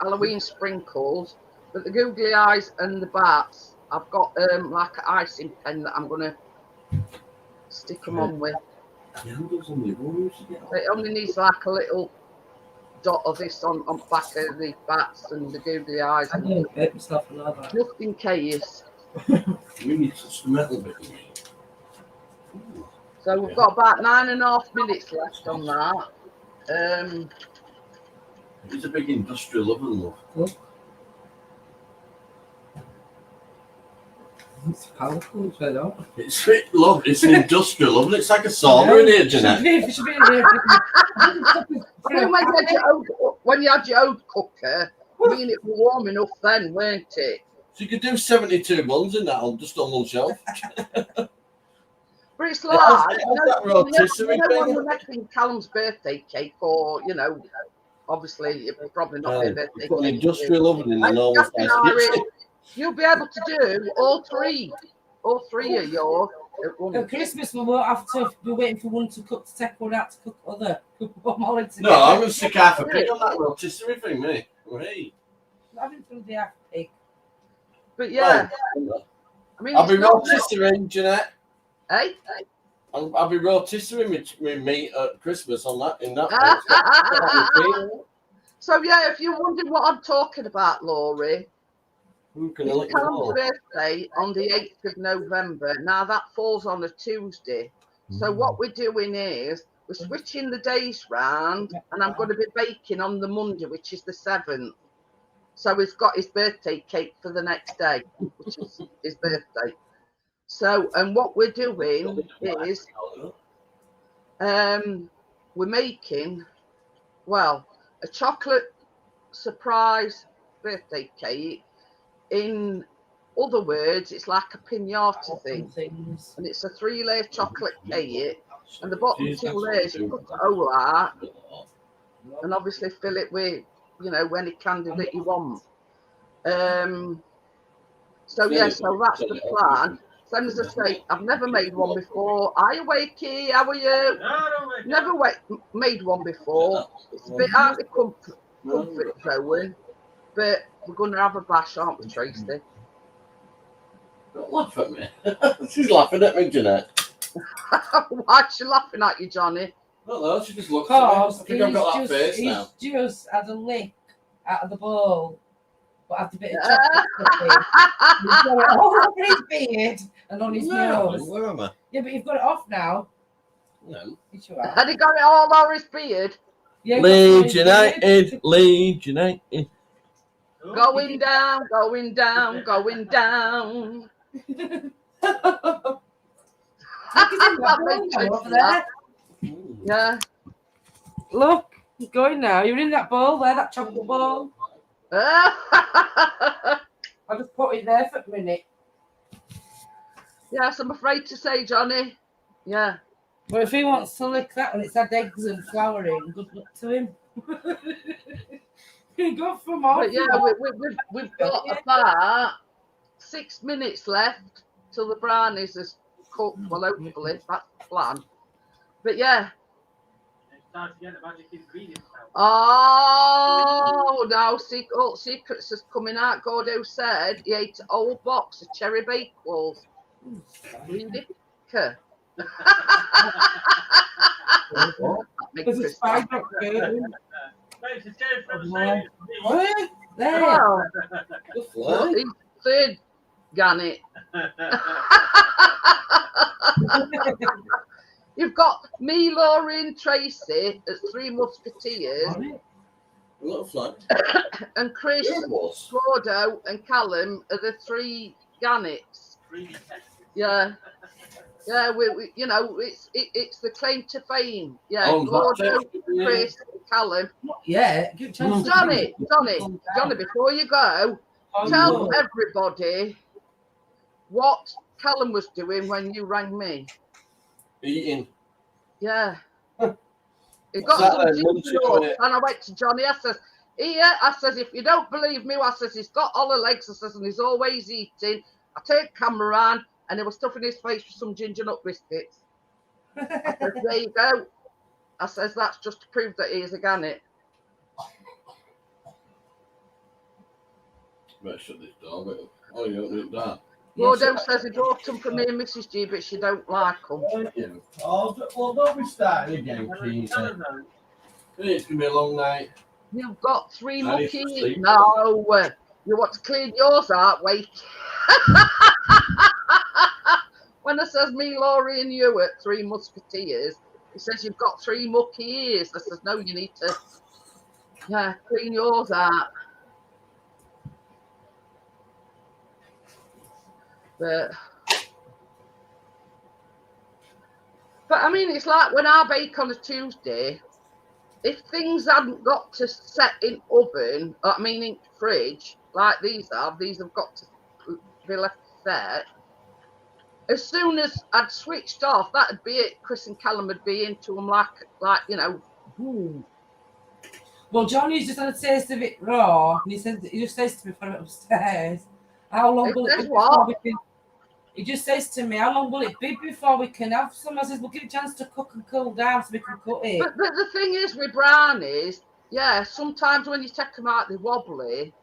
Halloween sprinkles. But the googly eyes and the bats, I've got like an icing pen that I'm gonna stick them on with. It only needs like a little dot of this on back of the bats and the googly eyes. I don't get myself like that. Just in case. We need to touch the metal bit. So we've got about 9.5 minutes left on that. It's a big industrial oven, love. Look. It's powerful, it's very hot. It's love. It's an industrial oven. It's like a sauna in here, Jeanette. when you had your own cooker, I mean, it was warm enough then, weren't it? So you could do 72 ones in that on just on one shelf. But it's like, that rotisserie when thing. we're making Callum's birthday cake, or, obviously, it's probably not their birthday Put an cake. industrial oven in the normal size kitchen. You'll be able to do all three of yours at once. At Christmas, we won't have to be waiting for one to cook to take one out to cook other. Cook them all in together. No, I'm going to stick half a pig on that rotisserie thing, mate. Hey. I haven't done the half pig. But yeah, I mean, I'll be rotisserie, Jeanette. Hey? I'll be rotisserie with meat at Christmas on that. In that. So yeah, if you're wondering what I'm talking about, Laurie, it's Callum's birthday on the 8th of November. Now that falls on a Tuesday. So what we're doing is we're switching the days round, and I'm going to be baking on the Monday, which is the 7th. So he's got his birthday cake for the next day, which is his birthday. So, and what we're doing is we're making, a chocolate surprise birthday cake. In other words, it's like a pinata thing. And it's a 3-layer chocolate cake. And the bottom 2 layers, you cut the hole out and obviously fill it with, any candy that you want. So that's the plan. Same as I say, I've never made one before. Are you wakey? How are you? Never made one before. It's a bit out of comfort zone, but we're going to have a bash, aren't we, Tracy? Don't laugh at me. She's laughing at me, Jeanette. Why's she laughing at you, Johnny? No, she just looks at me. I think I've got that face now. He's just had a lick out of the bowl, but had a bit of chocolate. He's got it all over his beard and on his nose. Where am I? Yeah, but you've got it off now. No. Yes, you are. Had he got it all over his beard? Yeah, Leeds United, Leeds United. Going down, going down, going down. Over there. Yeah. Look, he's going now. You're in that bowl there, that chocolate bowl. Yes, I'll just put it there for a minute. I'm afraid to say, Johnny. Yeah. But if he wants to lick that one, it's had eggs and flour in. Good luck to him. Go for more. But yeah, we've got about 6 minutes left till the brownies is cooked. Well, hopefully that's the plan. But yeah. It's time to get the magic ingredients out. Oh, now secrets is coming out. Gordo said he ate an old box of cherry bakewells. Ridiculous. Because it's fried back good. Thanks, it's going from the What? There. Well, he's third, Gannet. You've got me, Laurie, and Tracy as 3 musketeers. A little flag. And Chris, Gordo, and Callum are the 3 Gannets. Yeah. Yeah, we it's the claim to fame. Yeah, Gordo, Chris, Callum. Yeah. Johnny, before you go, tell everybody what Callum was doing when you rang me. Eating. Yeah. He got some ginger nuts, and I went to Johnny. I says, if you don't believe me, I says, he's got all the legs, I says, and he's always eating. I take camera around, and he was stuffing his face with some ginger nut biscuits. I says, there you go. I says, that's just to prove that he is a gannet. Better shut this door, but you don't need that. Gordo says he bought them for me and Mrs. G, but she don't like them. Oh, well, don't be starting again, Keith. It's going to be a long night. You've got 3 monkeys. No, you want to clean yours out, wait. When it says me, Laurie, and you at 3 musketeers, it says you've got 3 mucky ears. I says, no, you need to clean yours out. But I mean, it's like when I bake on a Tuesday, if things hadn't got to set in oven, I mean in fridge, like these have got to be left set. As soon as I'd switched off, that'd be it. Chris and Callum would be into them like boom. Well, Johnny's just had a taste of it raw, and he just says to me when I'm upstairs, how long will it be before we can... He just says to me, how long will it be before we can have some? I says, we'll give it a chance to cook and cool down so we can cut it. But the thing is with brownies, yeah, sometimes when you take them out, they're wobbly,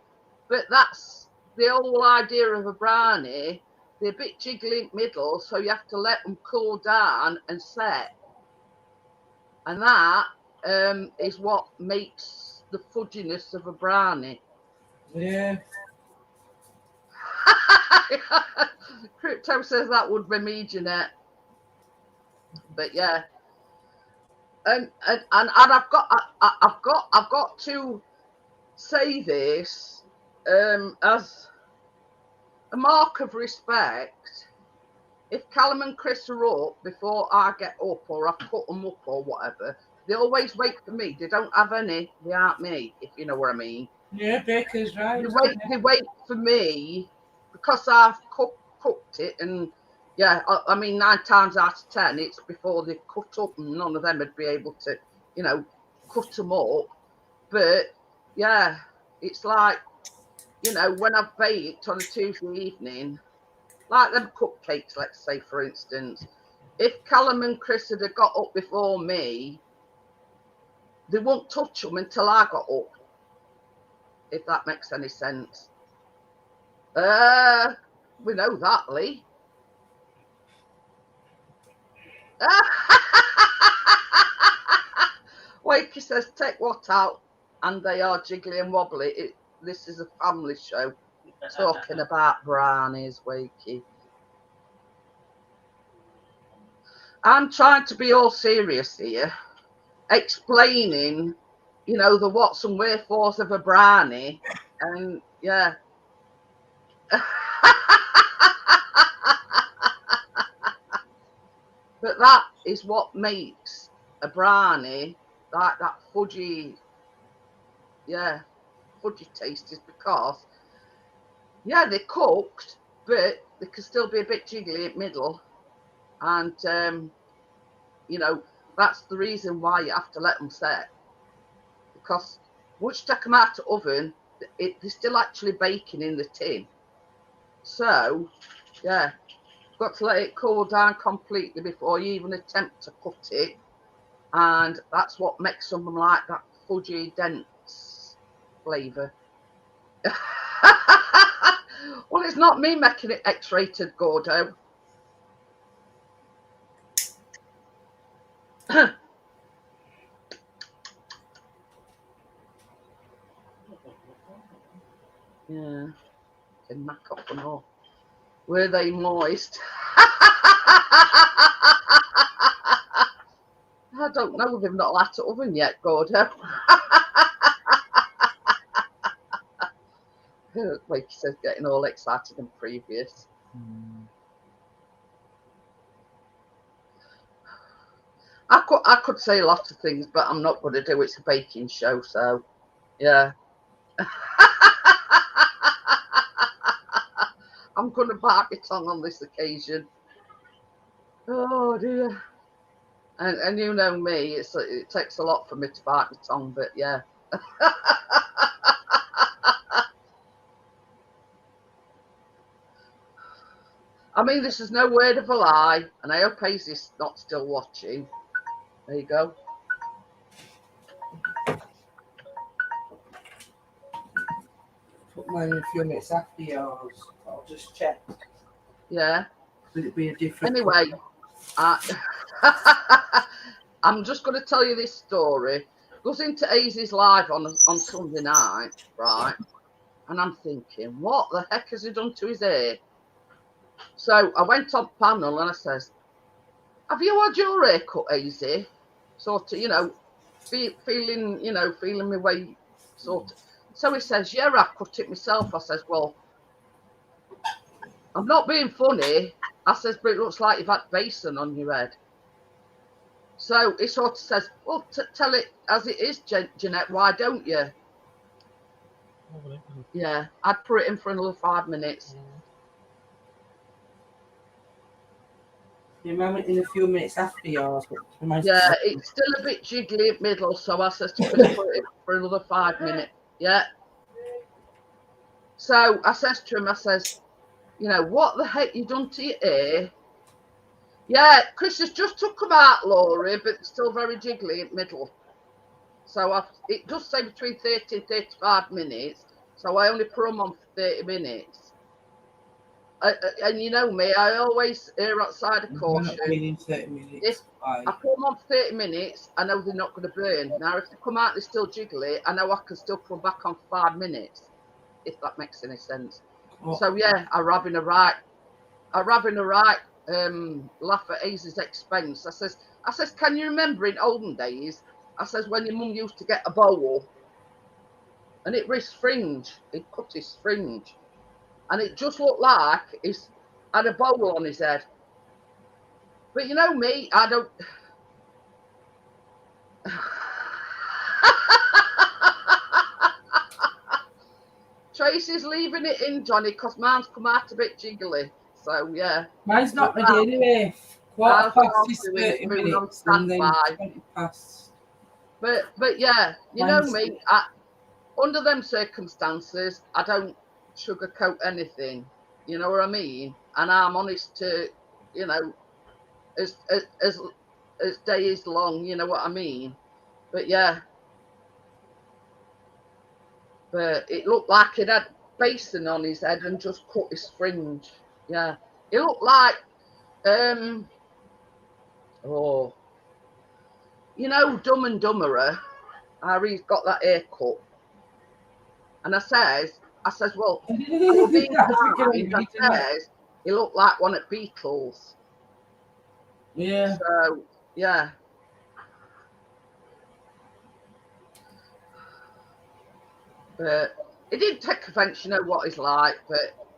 but that's the whole idea of a brownie. They're a bit jiggly in the middle, so you have to let them cool down and set. And that is what makes the fudginess of a brownie. Yeah. Crypto says that would be me, Jeanette. But yeah, and I've got to say this as a mark of respect. If Callum and Chris are up before I get up or I put them up or whatever, they always wait for me. They don't have any without me, if you know what I mean. Yeah, baker's right. They wait for me because I've cooked it, and yeah, I mean 9 times out of 10 it's before they cut up, and none of them would be able to, cut them up. But yeah, it's like, when I've baked on a Tuesday evening, like them cupcakes, let's say for instance, if Callum and Chris had got up before me, they won't touch them until I got up. If that makes any sense. We know that, Lee. Wakey says, take what out? And they are jiggly and wobbly. This is a family show. Talking about brownies, Wakey. I'm trying to be all serious here, explaining, the what's and wherefores of a brownie, and yeah. But that is what makes a brownie like that fudgy taste, is because, yeah, they're cooked, but they can still be a bit jiggly in the middle. And, that's the reason why you have to let them set. Because once you take them out of the oven, they're still actually baking in the tin. So, yeah, you've got to let it cool down completely before you even attempt to cut it. And that's what makes them like that fudgy, dense flavour. Well, it's not me making it X-rated, Gordo. Yeah, can knock up and all. Were they moist? I don't know. They've not lit the oven yet, Gordo. Like he says, getting all excited and previous. I could say a lot of things, but I'm not going to do it. It's a baking show, so yeah. I'm going to bite my tongue on this occasion. Oh dear. And you know me, it takes a lot for me to bite my tongue, but yeah. I mean, this is no word of a lie, and I hope Hazy's not still watching. There you go. Put mine in a few minutes after yours. I'll just check. Yeah. Will it be a different? Anyway, I'm just going to tell you this story. Goes into Hazy's live on Sunday night, right? And I'm thinking, what the heck has he done to his hair? So I went on panel and I says, have you had your hair cut, Hazy? Sort of, feeling my way, sort of. So he says, yeah, I cut it myself. I says, well, I'm not being funny. I says, but it looks like you've had basin on your head. So he sort of says, well, tell it as it is, Jeanette, why don't you? Yeah, I'd put it in for another 5 minutes. You went in a few minutes after yours. But yeah, it's still a bit jiggly in the middle, so I says to Chris, put it in for another 5 minutes. Yeah. So I says to him, I says, you know, what the heck you done to your hair? Yeah, Chris has just took them out, Laurie, but it's still very jiggly in the middle. So it does say between 30 and 35 minutes. So I only put them on for 30 minutes. And you know me, I always err outside of caution. In 30 minutes. If I put them on for 30 minutes, I know they're not going to burn. Now, if they come out, they're still jiggly, I know I can still put them back on for 5 minutes, if that makes any sense. Oh. So, yeah, I'm having a right laugh at Aisy's expense. I says, can you remember in olden days, I says, when your mum used to get a bowl, and it was fringe, it cut his fringe, and it just looked like he's had a bowl on his head. But you know me, I don't. Tracy's leaving it in, Johnny, because mine's come out a bit jiggly. So, yeah. Mine's not ready anyway. Quarter past is 30 minutes and then 20 past. But yeah, you know me, under them circumstances, I don't sugarcoat anything. You know what I mean? And I'm honest to, you know, as day is long, you know what I mean? But yeah. But it looked like it had basin on his head and just cut his fringe. Yeah. It looked like you know, Dumb and Dumberer, Harry's got that haircut. And I says, well, he looked like one at Beatles. Yeah. So, yeah. But he didn't take offence, you know what he's like.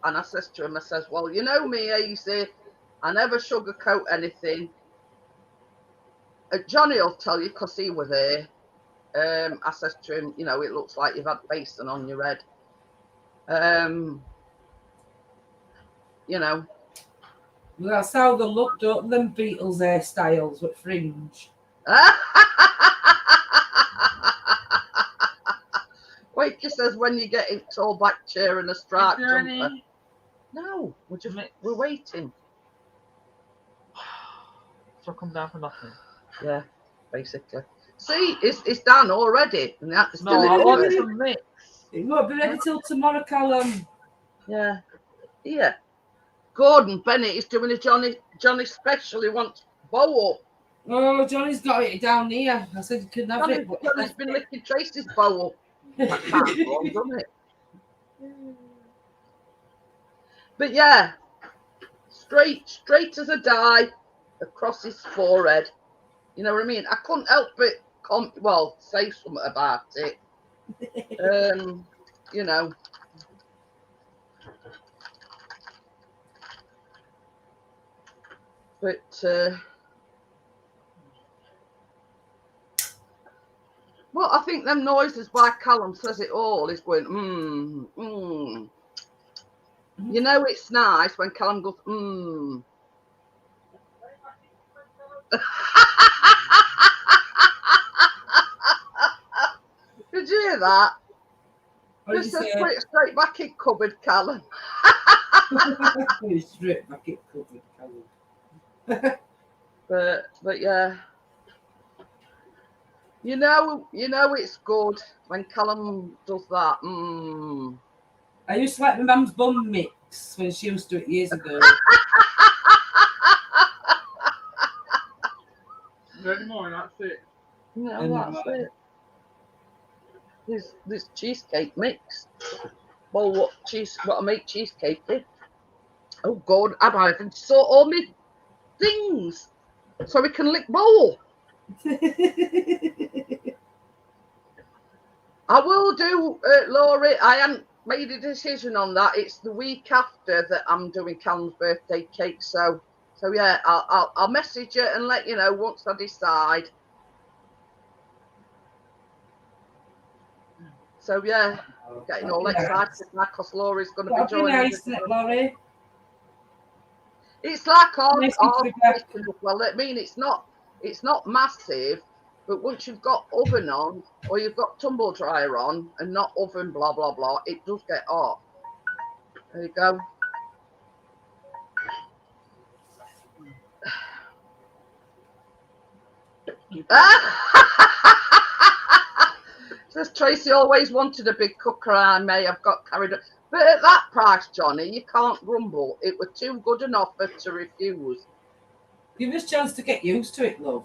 And I says to him, I says, well, you know me, Easy, I never sugarcoat anything. Johnny will tell you because he was there. I says to him, you know, it looks like you've had basin on your head. You know. Well, that's how they look, don't them Beatles hairstyles with fringe. Wait, just says when you get in tall black chair and a striped jumper. No, we're waiting. So come down for nothing. Yeah, basically. See, it's done already. And that's no, I want some mix. It won't be ready till tomorrow, Callum. Yeah. Yeah. Gordon Bennett is doing a Johnny special. He wants bowl. Oh, Johnny's got it down here. I said you couldn't have it. Johnny's been licking Tracy's bowl. That can't go on, doesn't it? But yeah, straight as a die across his forehead. You know what I mean? I couldn't help but say something about it. You know. But well, I think them noises by Callum says it all. Is going You know it's nice when Callum goes Did you hear that? Just says put it straight back in cupboard, Callum. Put it straight back in cupboard, Callum. but yeah. You know it's good when Callum does that. I used to like my mum's bum mix when she used to do it years ago. Not anymore, that's it. No, that's it. This cheesecake mix. Well, what I make cheesecake with? Oh God, I even sort all my things so we can lick bowl. I will do, Laurie. I haven't made a decision on that. It's the week after that I'm doing Callum's birthday cake, so So yeah, I'll message you and let you know once I decide. So yeah, getting all excited now because Laurie's going to be That'll be joining nice, us. Laurie. It's like our Nice to be back. kitchen as well. I mean, it's not massive, but once you've got oven on or you've got tumble dryer on and not oven, blah blah blah, it does get hot. There you go. Says Tracy always wanted a big cooker. I may have got carried up. But at that price, Johnny, you can't grumble. It was too good an offer to refuse. Give us a chance to get used to it, love.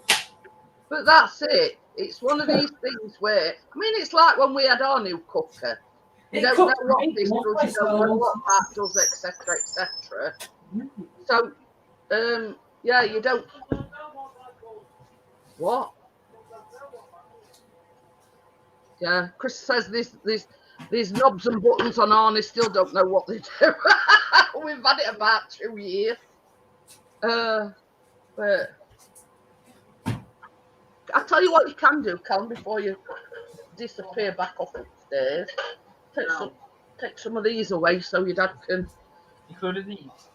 But that's it. It's one of these things where, I mean, it's like when we had our new cooker. You don't know what this does, you don't know what that does, etc., etc. So, yeah, you don't. What? Yeah, Chris says these knobs and buttons on Arnie still don't know what they do. We've had it about 2 years. But I'll tell you what you can do, Callum, before you disappear back off upstairs. Take some of these away so your dad can. You could have these.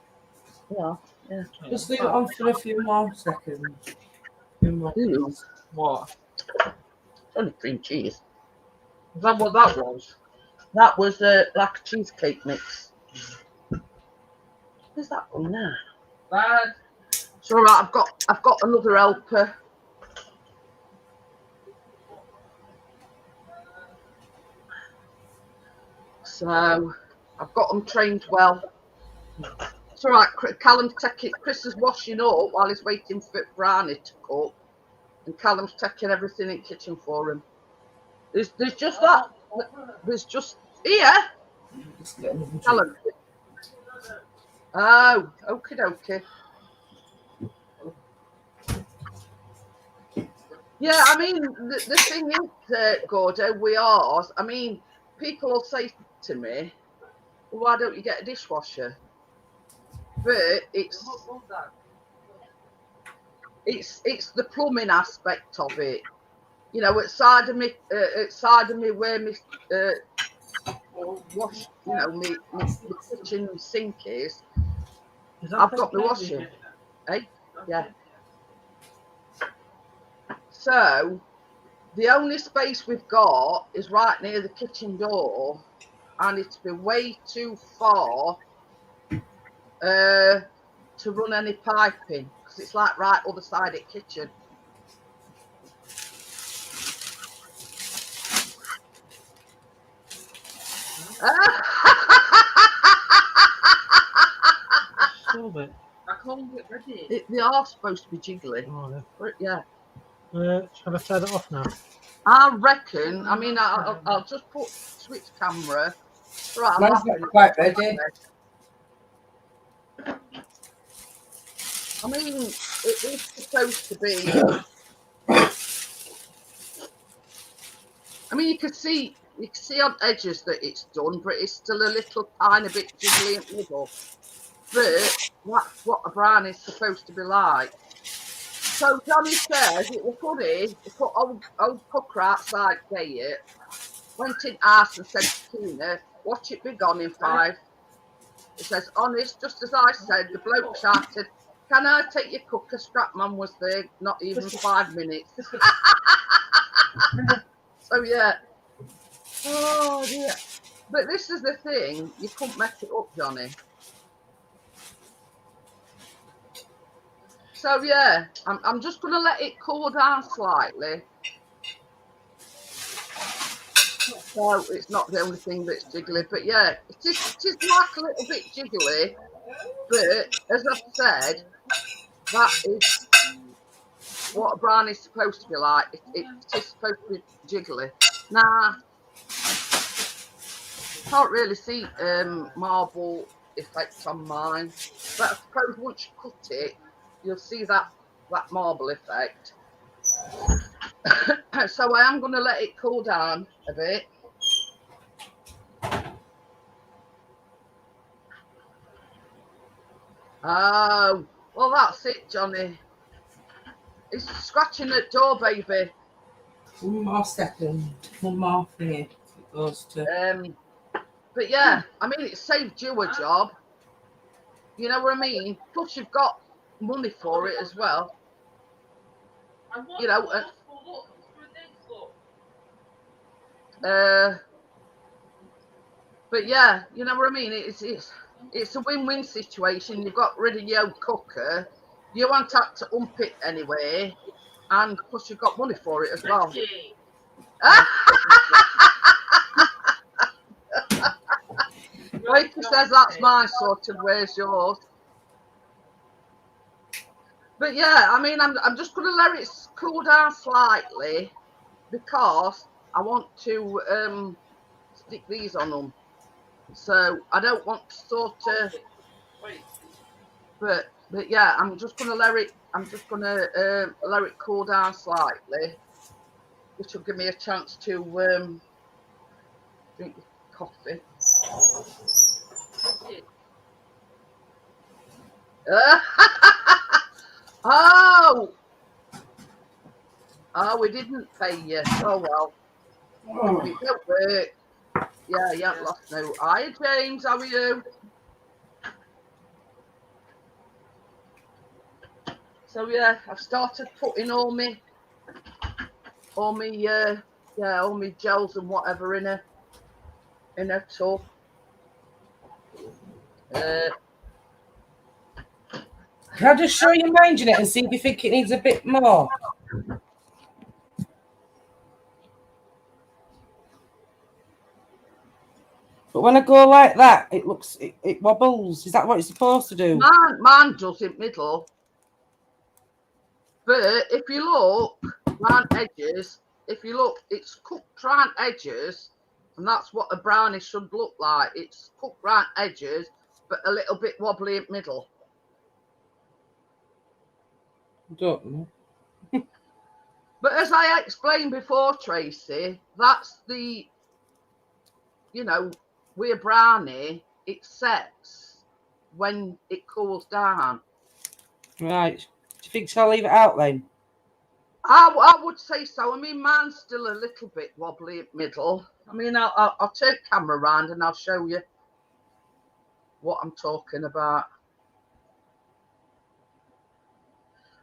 Yeah. Just leave it on for a few more seconds. What? It's only cream cheese. Is that what that was? That was like a cheesecake mix. Where's that one now? Dad. It's all right. I've got another helper. So I've got them trained well. It's all right. Callum's taking. Chris is washing up while he's waiting for brownie to cook, and Callum's taking everything in the kitchen for him. There's just that. There's just here. Callum. Oh, okie dokie. Yeah, I mean, the thing is, Gordo, we are. I mean, people will say to me, well, why don't you get a dishwasher? But it's the plumbing aspect of it. You know, outside of me where me wash, you know, me kitchen sink is. I've got the washing. Hey, yeah. So the only space we've got is right near the kitchen door, and it's been way too far to run any piping because it's like right other side of the kitchen. I can't get ready. They are supposed to be jiggly. Oh, Yeah. Shall I turn it off now? I reckon. I mean, I'll just put switch camera. Right, Mine's not quite ready. I mean, it is supposed to be. I mean, you can see on edges that it's done, but it's still a little tiny bit jiggly in the middle. But that's what a brownie is supposed to be like. So Johnny says it was funny. He put old cooker outside gate, went in house and said to Tina, watch it be gone in 5. He says, honest, just as I said, the bloke shouted, can I take your cooker? Scrapman was there, not even 5 minutes. So yeah. Oh dear. But this is the thing, you couldn't mess it up, Johnny. So yeah, I'm just going to let it cool down slightly. So it's not the only thing that's jiggly, but yeah, it is like a little bit jiggly. But as I've said, that is what a brownie is supposed to be like. It is supposed to be jiggly. Now, can't really see marble effect on mine, but I suppose once you cut it, you'll see that marble effect. So I am going to let it cool down a bit. Oh, Well, that's it, Johnny. It's scratching at door, baby. One more second. One more thingy. It goes to. But yeah, I mean, it saved you a job. You know what I mean? Plus, you've got money for it as well. You know, but yeah, you know what I mean? It's a win-win situation. You've got rid of your cooker. You won't have to unpick anyway, and plus you've got money for it as well. Rachel says that's my sort of. Where's yours? But yeah, I mean, I'm just going to let it cool down slightly because I want to stick these on them. So I don't want to sort of. But yeah, I'm just going to let it. I'm just going to let it cool down slightly, which will give me a chance to drink the coffee. Oh, we didn't pay you. Oh well. It don't work. Yeah, you haven't lost no. Hi, James. How are you? So yeah, I've started putting all my gels and whatever in a tub. Can I just show you mine, Jeanette, and see if you think it needs a bit more? But when I go like that, it looks, it wobbles. Is that what it's supposed to do? Mine does in middle. But if you look round edges, it's cooked round edges, and that's what a brownie should look like. It's cooked round edges, but a little bit wobbly in middle. I don't know. But as I explained before, Tracy, that's the, you know, with a brownie, it sets when it cools down. Right. Do you think I'll leave it out then? I would say so. I mean, mine's still a little bit wobbly in middle. I mean, I'll turn camera around and I'll show you what I'm talking about.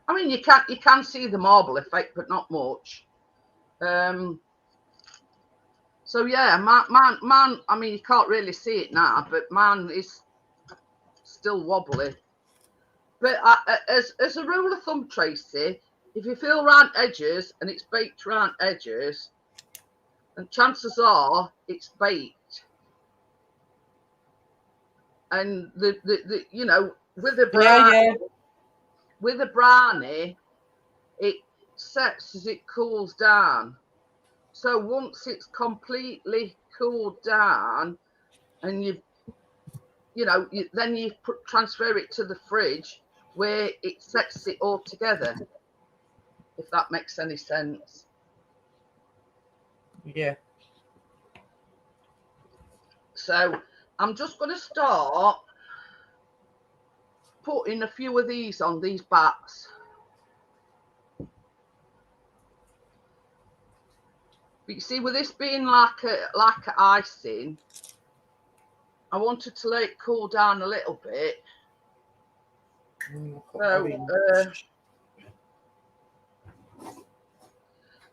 I mean, you can see the marble effect, but not much. So yeah, man. I mean, you can't really see it now, but man is still wobbly. But as a rule of thumb, Tracy, if you feel round edges and it's baked round edges, and chances are it's baked. And the you know, with a brownie, it sets as it cools down. So once it's completely cooled down, and then you transfer it to the fridge where it sets it all together. If that makes any sense. Yeah. So I'm just going to start putting a few of these on these bats. But you see, with this being like a icing, I wanted to let it cool down a little bit. So,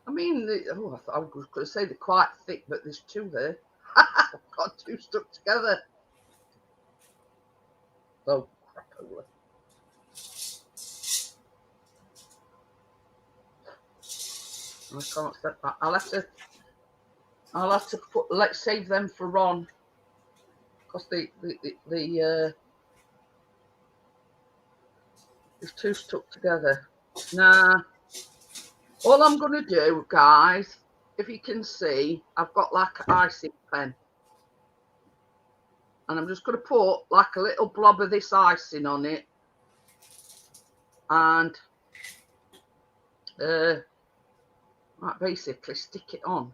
I mean, I thought I was going to say they're quite thick, but there's two there. I've got two stuck together. Oh, crapola. I can't set that. I'll have to save them for Ron, because there's two stuck together. Nah. All I'm going to do, guys, if you can see, I've got like an icing pen. And I'm just going to put like a little blob of this icing on it. And basically stick it on.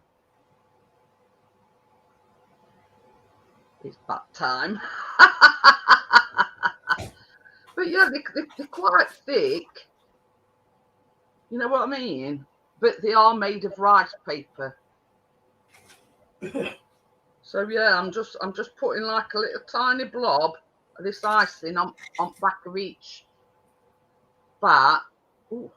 It's that time. But yeah, they're quite thick. You know what I mean? But they are made of rice paper. So yeah, I'm just putting like a little tiny blob of this icing on back of each bat. Ooh.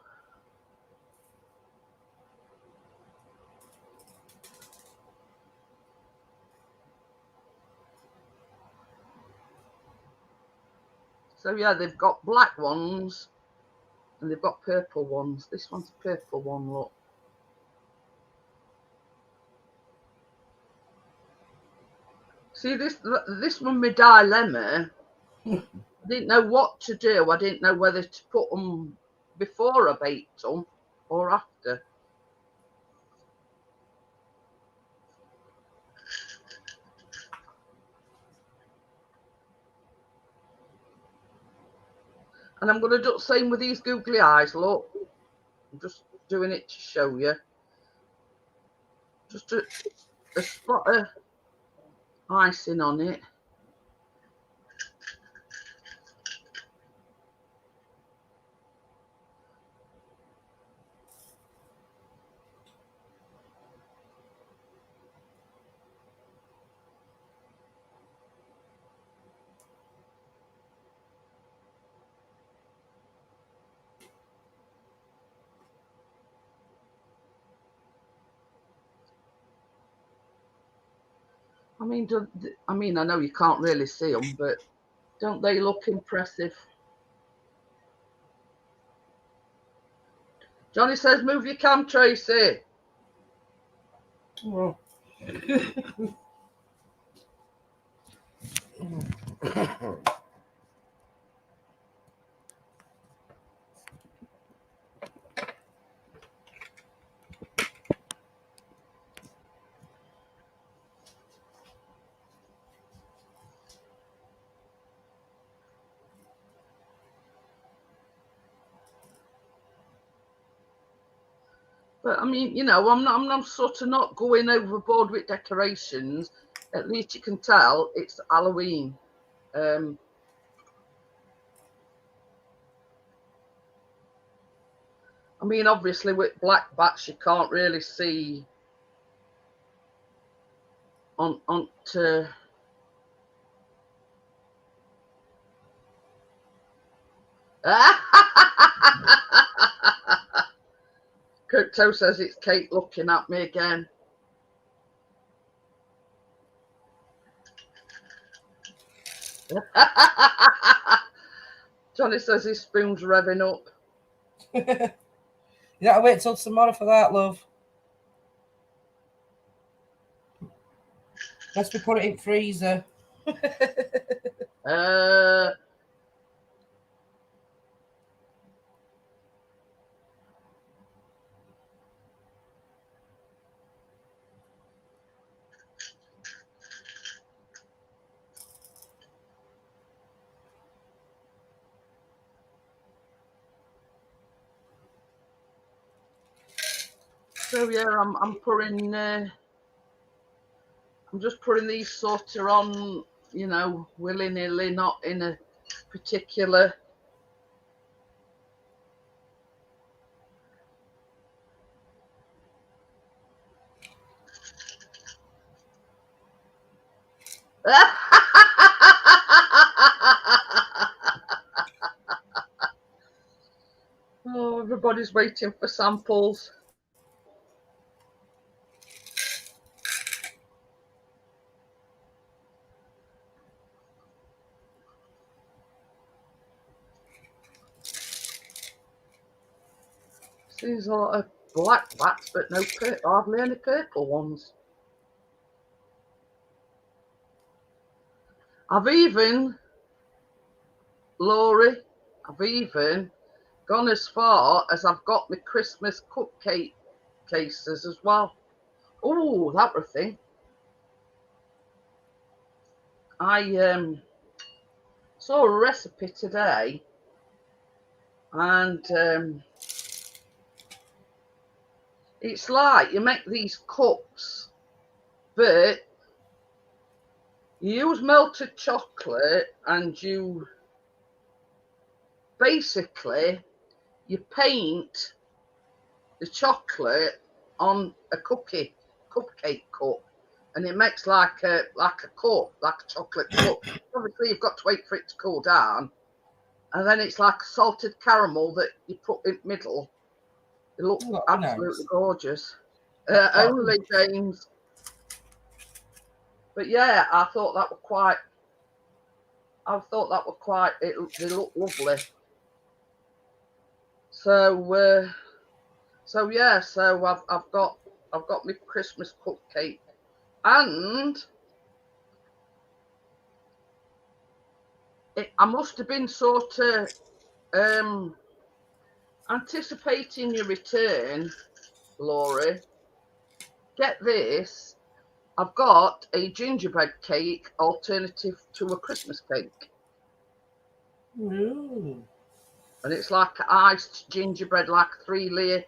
So yeah, they've got black ones and they've got purple ones. This one's a purple one, look. See, this one, my dilemma. I didn't know what to do. I didn't know whether to put them before I baked them or after. And I'm going to do the same with these googly eyes, look. I'm just doing it to show you. Just a spot of icing on it. I mean, I know you can't really see them, but don't they look impressive? Johnny says, move your cam, Tracy. Oh. But I mean, you know, I'm sort of not going overboard with decorations. At least you can tell it's Halloween. I mean, obviously with black bats, you can't really see onto. Crypto says it's Kate looking at me again. Johnny says his spoon's revving up. You gotta wait till tomorrow for that, love. Let's put it in freezer. So yeah, I'm pouring. I'm just putting these sort of on, you know, willy-nilly, not in a particular. Oh, everybody's waiting for samples. Seems a lot of black bats, but no hardly any purple ones. I've even, Laurie, I've even gone as far as I've got my Christmas cupcake cases as well. Oh, that was a thing. I saw a recipe today, and it's like you make these cups, but you use melted chocolate and you basically, you paint the chocolate on a cupcake cup, and it makes like a cup, like a chocolate cup. Obviously, you've got to wait for it to cool down, and then it's like a salted caramel that you put in the middle. It looks absolutely gorgeous. Only James. But yeah, I thought that were quite. They look lovely. So, I've got my Christmas cupcake, and I must have been sort of anticipating your return, Laurie. Get this. I've got a gingerbread cake alternative to a Christmas cake. Ooh. And it's like iced gingerbread, like three layer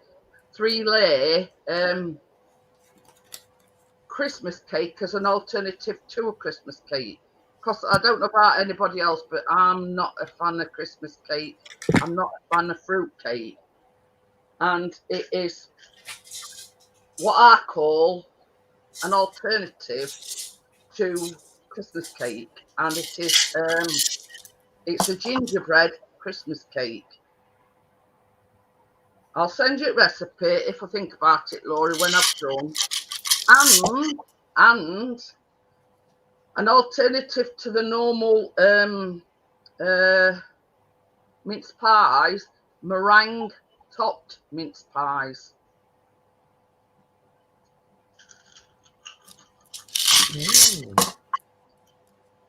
Christmas cake as an alternative to a Christmas cake. Because I don't know about anybody else, but I'm not a fan of Christmas cake. I'm not a fan of fruit cake. And it is what I call an alternative to Christmas cake. And it is it's a gingerbread Christmas cake. I'll send you a recipe if I think about it, Laurie, when I've done. And an alternative to the normal mince pies, meringue topped mince pies.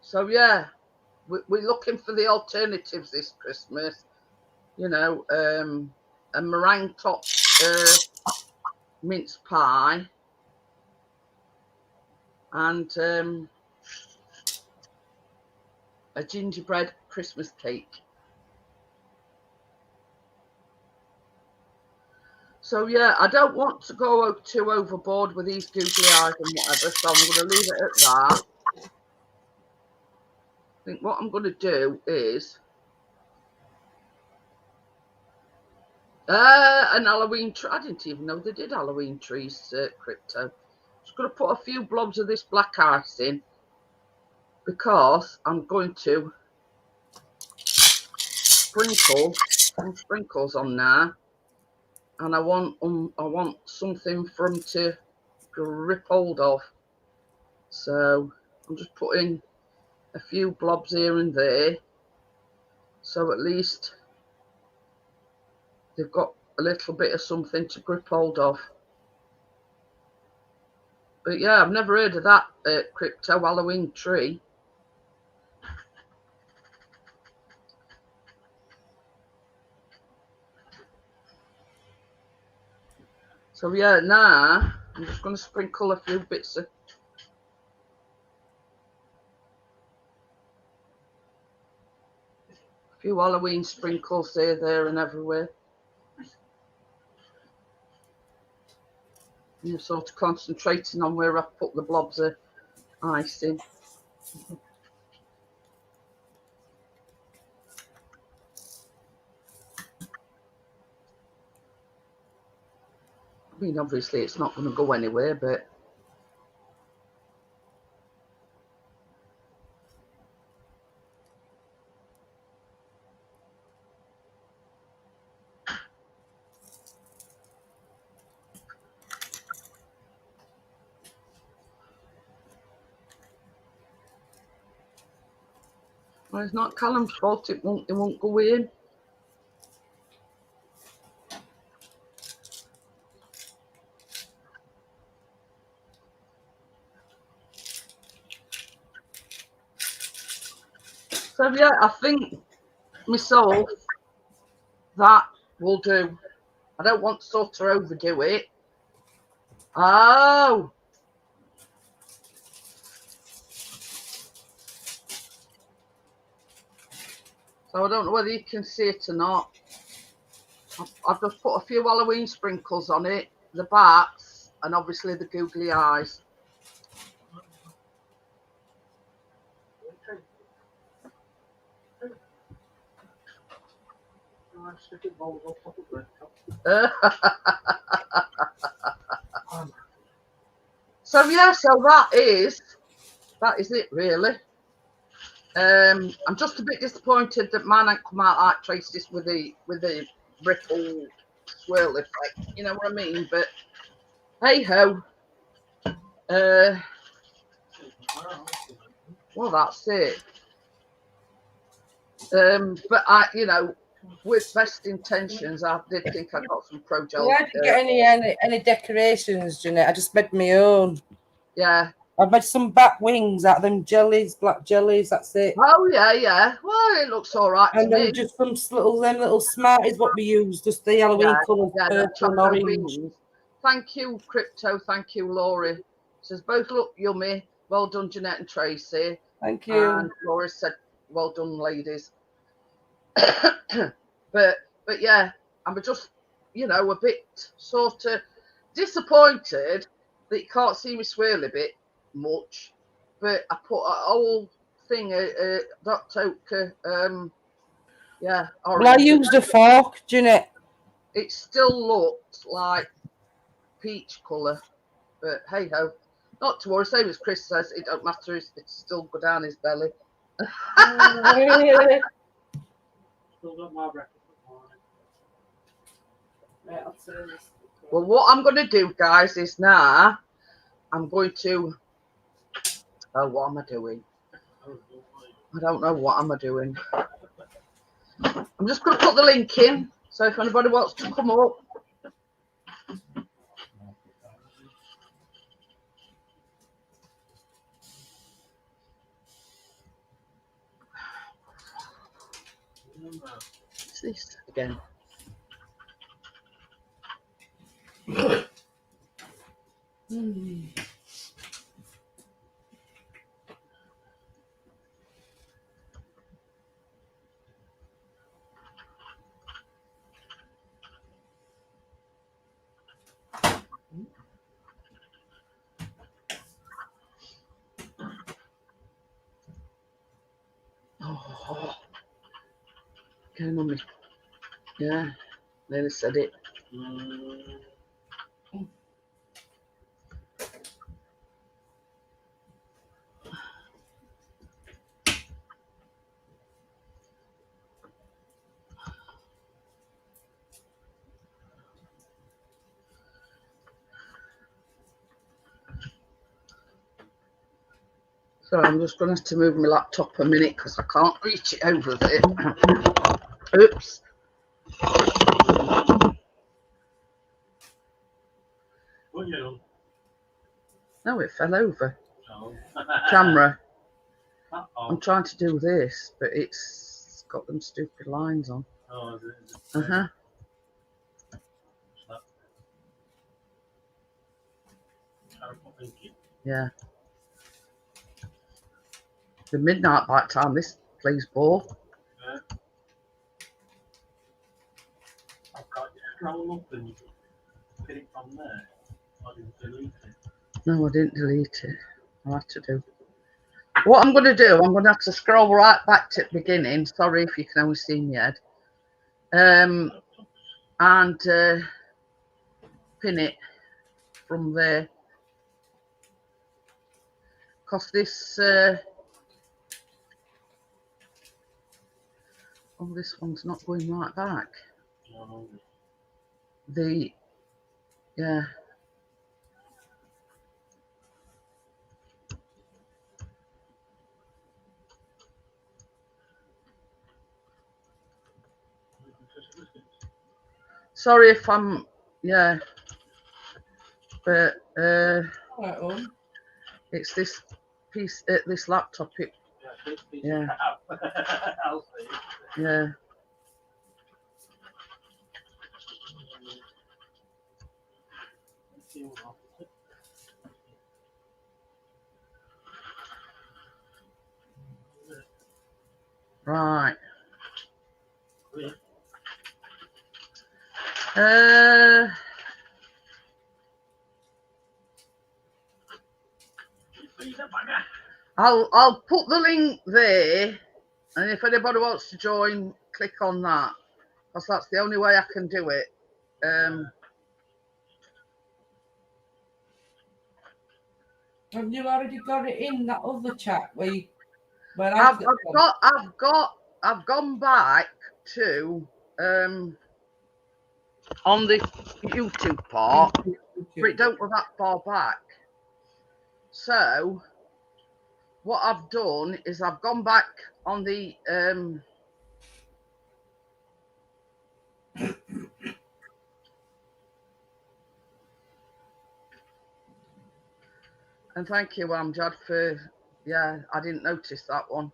So yeah, we're looking for the alternatives this Christmas. You know, a meringue topped mince pie, and a gingerbread Christmas cake. So yeah, I don't want to go too overboard with these googly eyes and whatever, so I'm going to leave it at that. I think what I'm going to do is an Halloween tree. I didn't even know they did Halloween trees, Crypto. Just going to put a few blobs of this black ice in, because I'm going to sprinkle some sprinkles on there, and I want something for them to grip hold of. So I'm just putting a few blobs here and there, so at least they've got a little bit of something to grip hold of. But yeah, I've never heard of that Crypto Halloween tree. So yeah, now I'm just going to sprinkle a few bits of Halloween sprinkles there and everywhere. You're sort of concentrating on where I've put the blobs of ice in. I mean, obviously it's not going to go anywhere, but well, it's not Callum's fault. It won't go in. So yeah, I think myself that will do. I don't want to sort of overdo it. Oh. So I don't know whether you can see it or not. I've just put a few Halloween sprinkles on it, the bats, and obviously the googly eyes. So yeah, so that is it really. I'm just a bit disappointed that mine ain't come out like Tracy's with the ripple swirl effect. You know what I mean? But hey ho. Well, that's it. But I, with best intentions, I did think I got some pro gel. Well, I didn't get any decorations, Jeanette. I just made my own. Yeah. I've made some bat wings out of them jellies, black jellies. That's it. Oh yeah. Well, it looks all right and to then me. just some little smarties. What we use, just the Halloween colours, purple and orange. Beans. Thank you, Crypto. Thank you, Laurie. Says both look yummy. Well done, Jeanette and Tracy. Thank you. And Laura said, "Well done, ladies." but yeah, I'm just a bit sort of disappointed that you can't see me swirl a bit much. But I put a whole thing Dr. yeah. Well, I used a fork, Jeanette. It still looked like peach colour, but hey ho, not to worry. Same as Chris says, it don't matter. It's still go down his belly. Still got my breakfast morning. Well, what I'm going to do, guys, is now I'm going to. Oh, what am I doing? I don't know what am I doing. I'm just going to put the link in, so if anybody wants to come up. What's this again? Oh, okay, mummy. Yeah, nearly said it. So I'm just going to have to move my laptop a minute because I can't reach it over there. Oops. What you doing? No, it fell over. Oh. Camera. Uh-oh. I'm trying to do this, but it's got them stupid lines on. Oh, is it? Uh-huh. Yeah. The midnight bite time, this plays ball. Yeah. I've got to scroll up and get it from there. I didn't delete it. No, I didn't delete it. I'll have to do. What I'm going to do, I'm going to have to scroll right back to the beginning. Sorry if you can only see me head. And pin it from there. Because this... oh, this one's not going right back. No. Yeah. Sorry if I'm, yeah. But it's this piece, this laptop. Yeah. I'll see. Yeah. Right. I'll put the link there, and if anybody wants to join, click on that. because that's the only way I can do it. Have you already got it in that other chat where I've gone back to on the YouTube part, but it don't go that far back. So what I've done is I've gone back on the and thank you, Amjad, for I didn't notice that one.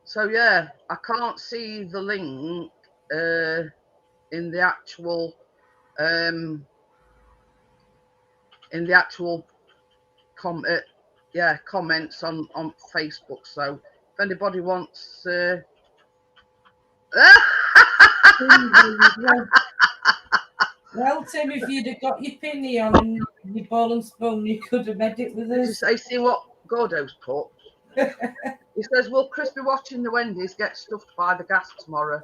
So yeah, I can't see the link in the actual comments on Facebook. So if anybody wants Well, Tim, if you'd have got your pinny on and your ball and spoon, you could have made it with did you us. say, see what Gordo's put? He says, will Chris be watching the Wendy's get stuffed by the gas tomorrow?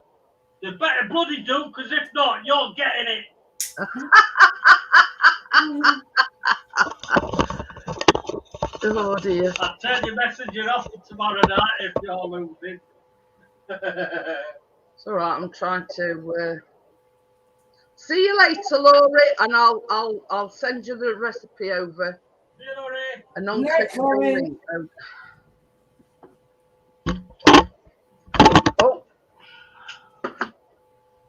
You better bloody do, because if not, you're getting it. Oh dear. I'll turn your messenger off for tomorrow night if you're losing. It's all right. I'm trying to see you later, Laurie, and I'll send you the recipe over. See you, Laurie. A non-clickable link. Oh,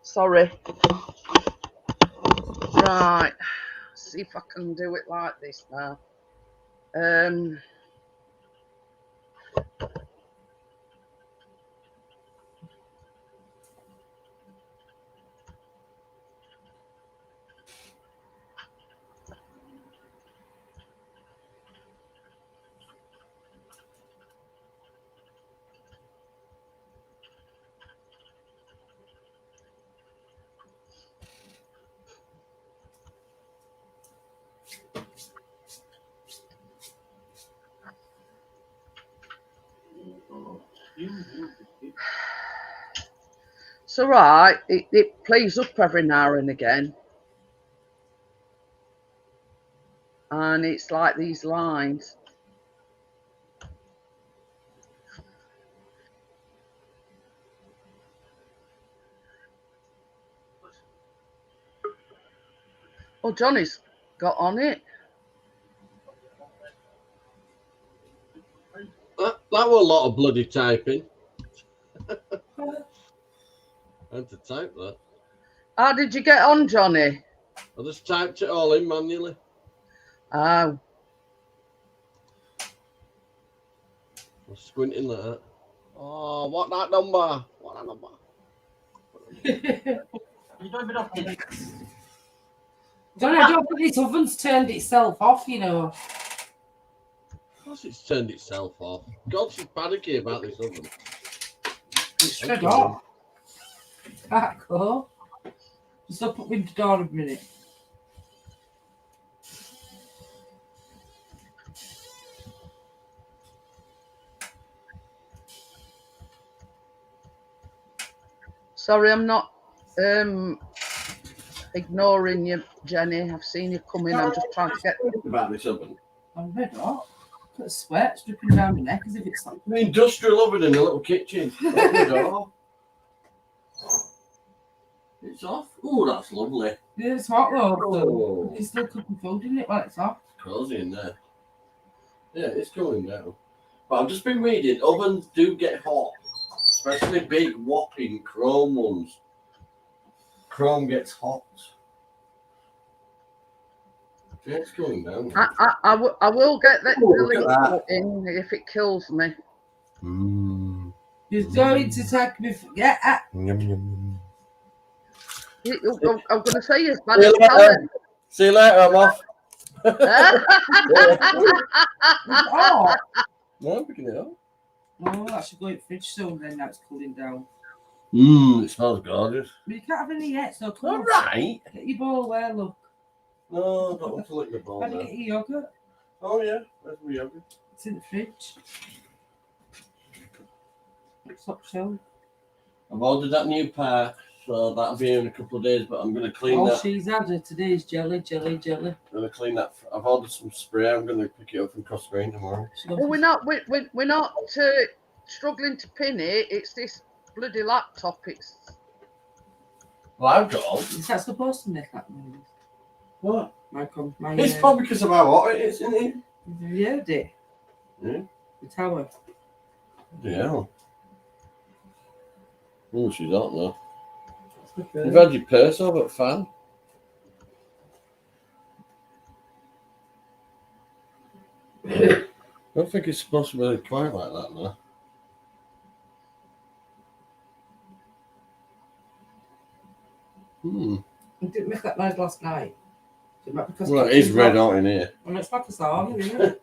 sorry. Right. See if I can do it like this now. So right, it plays up every now and again, and it's like these lines. Oh, Johnny's got on it. That was a lot of bloody typing. I had to type that. How did you get on, Johnny? I just typed it all in manually. Oh. I was squinting like that. Oh, what that number? What that number? You don't even know. Johnny, I don't think this oven's turned itself off, you know. Of course it's turned itself off. God, she's panicky about this oven. It's shut off. Can't go. Just open the door a minute. Sorry, I'm not ignoring you, Jenny. I've seen you come in. I'm just trying to get About this oven. I'm red hot. Got a sweat dripping down my neck as if it's like An industrial oven in a little kitchen. Open the door. It's off. Oh, that's lovely. yeah, it's hot though. Oh, You're still cooking food in it while it's off. cozy in there. Yeah, it's going down. But I've just been reading, ovens do get hot. Especially big, whopping chrome ones. Chrome gets hot. Yeah, it's going down. I will get the look link at that. put in if it kills me. Mmm. You're going to take me. Yeah. Yum, yum. I'm going to say it's bad See you as later. talent. See you later, I'm off. Oh. No, I'm picking it up. Oh, that should go in the fridge soon. Then now it's cooling down. Mmm, it smells gorgeous. But you can't have any yet, so come All on. right. Get your bowl where, look. No, I don't want to lick the bowl How do you now. get your yogurt? Oh, yeah. Where's my yogurt? It's in the fridge. Top shelf. I've ordered that new pack, so that'll be here in a couple of days. But I'm going to clean All that. she's added today is jelly. I'm going to clean that. I've ordered some spray. I'm going to pick it up from Cross Green tomorrow. Well, we're not struggling to pin it. It's this bloody laptop. Well, I've got all. Is that supposed to make that noise? What? My It's probably because of how hot it is, isn't it? Have you heard it? Yeah. The tower. Yeah. Oh, she's hot now. You've had your purse over at fan. I don't think it's supposed to be quite like that now. It didn't make that noise last night. Well, it is red hot in here. And it's like a song, isn't it?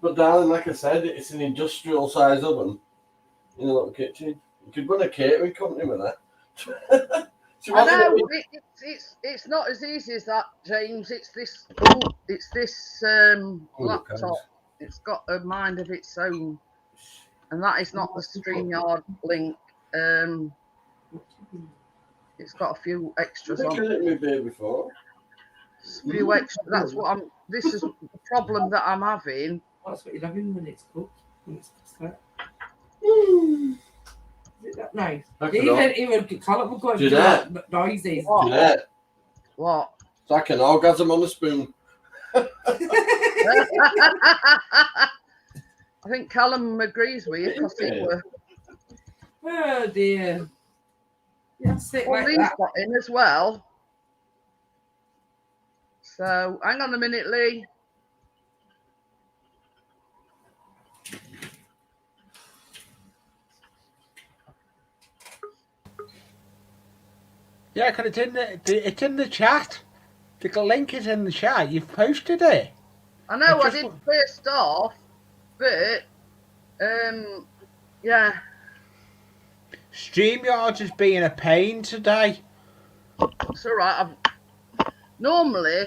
But darling, like I said, it's an industrial size oven in a little kitchen. You could run a catering company with that. I know it's not as easy as that, James. It's this laptop. It's got a mind of its own, and that is not the StreamYard link. It's got a few extras on. Before. A few extra. That's what I'm. This is the problem that I'm having. That's what you're having when it's cooked. When it's Is it that nice? Even Callum would go and noises. Jeanette. What? It's like an orgasm on a spoon. I think Callum agrees with you because he were. Oh dear. Yeah, sit Well, like Lee's that. got in as well. So hang on a minute, Lee. Yeah, because it's in the chat. The link is in the chat. You've posted it. I know I did first off, but yeah. StreamYard is being a pain today. It's all right. Normally,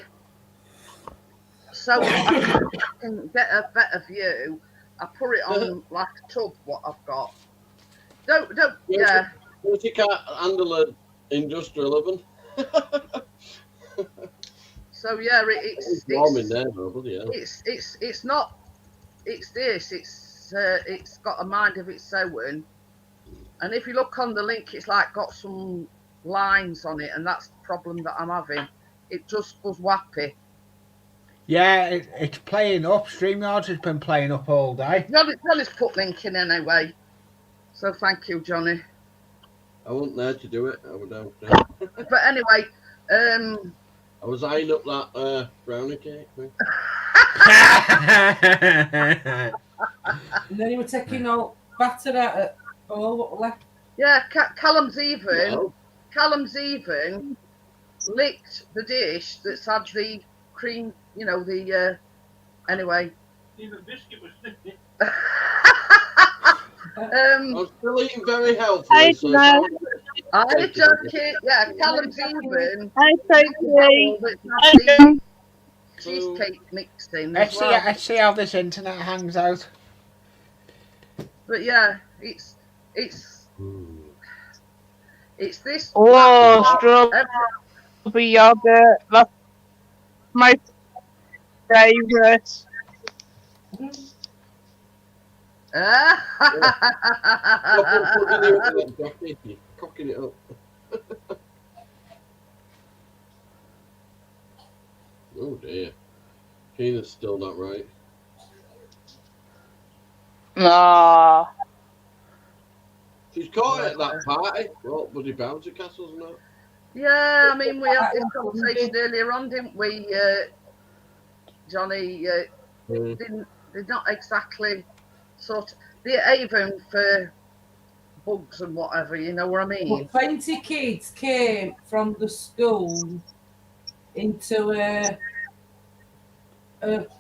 so I can get a better view, I put it on like a tub. What I've got. Don't. Yeah. You can't handle an industrial oven. So yeah, it's warm in there, though, yeah. It's not. It's this. It's got a mind of its own. And if you look on the link, it's like got some lines on it, and that's the problem that I'm having. It just goes wappy. Yeah, it's playing up. StreamYard has been playing up all day. Johnny's put link in anyway. So thank you, Johnny. I wasn't there to do it. I was downstairs. But anyway, I was eyeing up that brownie cake. And then you were taking all batter out of what left. Yeah, Callum's even licked the dish that's had the cream, anyway. Even biscuit was sniffy. I'm still eating very healthy. I so know. I joking. Yeah, Callum's even. I totally. Cheesecake mixing. Let's see how this internet hangs out. But yeah, it's this. Oh, strawberry yogurt. That's my favourite. Cocking it up. Oh dear. Keena's still not right. No. She's caught it at that party. What, bloody bouncy castles and that? Yeah, I mean, we had this conversation earlier on, didn't we, Johnny? They're not exactly they're even for bugs and whatever, you know what I mean? But 20 kids came from the school into a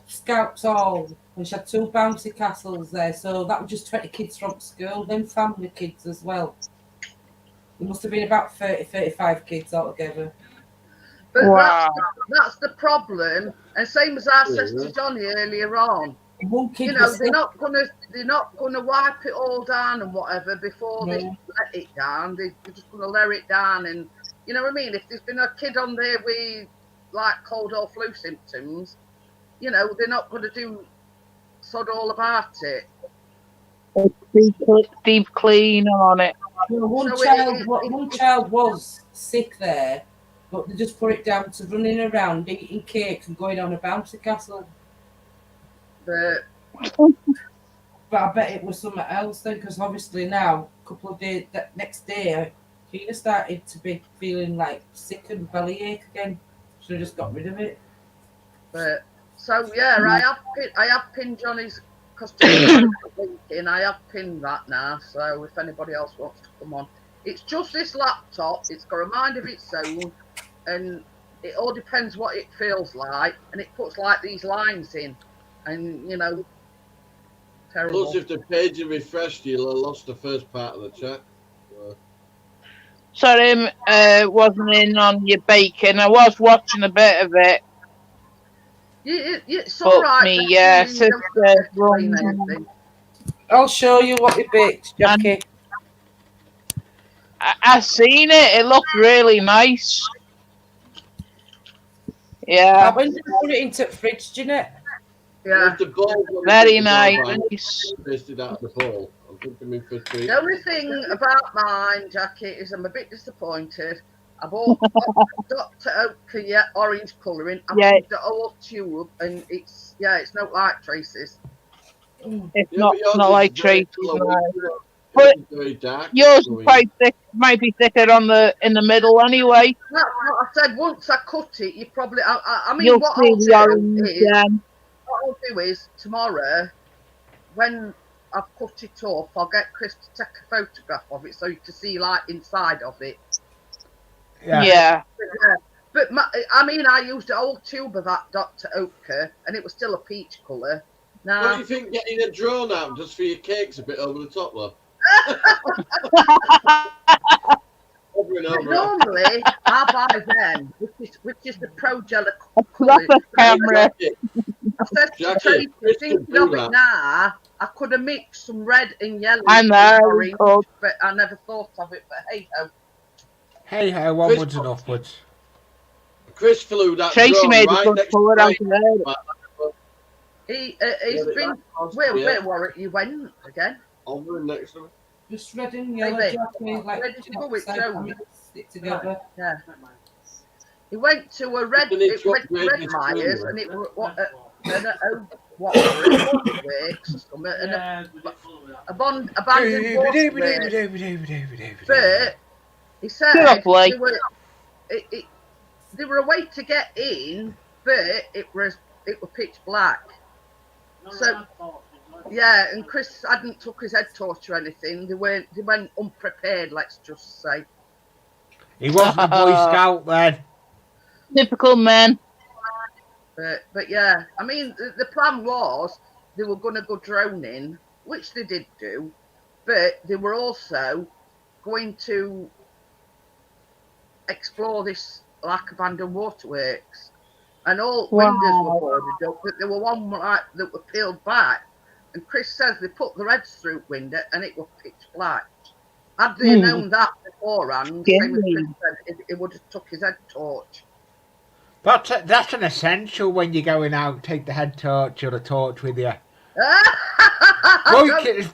Scouts Hall, which had 2 bouncy castles there. So that was just 20 kids from school, then family kids as well. There must have been about 35 kids altogether. But wow. that's the problem. And same as I said to Johnny earlier on. One kid You know, was they're sick. not gonna wipe it all down and whatever before they No. let it down. They're just gonna let it down, and you know what I mean. If there's been a kid on there with like cold or flu symptoms, you know, they're not gonna do sod all about it. Deep clean on it. Well, So one child was sick there, but they just put it down to running around, eating cakes and going on a bouncy castle. But I bet it was something else then, because obviously now, a couple of days, that next day, Tina started to be feeling like sick and bellyache again. Should have just got rid of it. So yeah, I have pinned Johnny's customer link in. I have pinned that now. So if anybody else wants to come on, it's just this laptop. It's got a mind of its own, and it all depends what it feels like, and it puts like these lines in, and you know, terrible. Plus, if the page is refreshed, you'll have lost the first part of the chat. Sorry, wasn't in on your baking. I was watching a bit of it. It's But all right. me, Becky, sister, you don't explain anything. I'll show you what we baked, Jackie. I seen it. It looked really nice. Yeah, When did you put it into the fridge, Jeanette? Yeah. The bowl, very nice. Tasted out of the bowl. I'm thinking for The only thing about mine, Jackie, is I'm a bit disappointed. I bought Dr. Oetker orange colouring. I put the whole tube, and it's not like Tracy's. It's not like Tracy's. But yours is quite thick. Might be thicker in the middle anyway. That's what I said. Once I cut it, you probably. I mean, You'll what see I'll do is tomorrow, when I've cut it up, I'll get Chris to take a photograph of it so you can see like inside of it. Yeah. But I mean, I used a whole tube of that Dr. Oetker, and it was still a peach colour. Now, what do you think getting a drone out just for your cakes a bit over the top, though? Normally, I buy them, which is the Pro Gel camera. I said to Tracy, thinking of it now, I could have mixed some red and yellow and orange, but I never thought of it. But hey ho. Hey ho, onwards and upwards. Chris flew that Tracy drone made right a good next colour out of it. He's been. Where Warwick you went again? Over and next to me. Just red and yellow, Jackie, like ready to go with Joe. Stick together. Yeah. He went to a red Myers, and it was what works, and abandoned but he said there were a way to get in, but it was pitch black. So yeah, and Chris hadn't took his head torch or anything. They went unprepared, let's just say. He wasn't a Boy Scout then. Typical man. But yeah, I mean, the plan was they were going to go droning, which they did do, but they were also going to explore this like abandoned waterworks, and all windows were boarded up, but there were one that were peeled back, and Chris says they put the reds through the window and it was pitch black. Had they known that beforehand, same as Chris said, it would have took his head torch. That's an essential when you're going out. Take the head torch or the torch with you.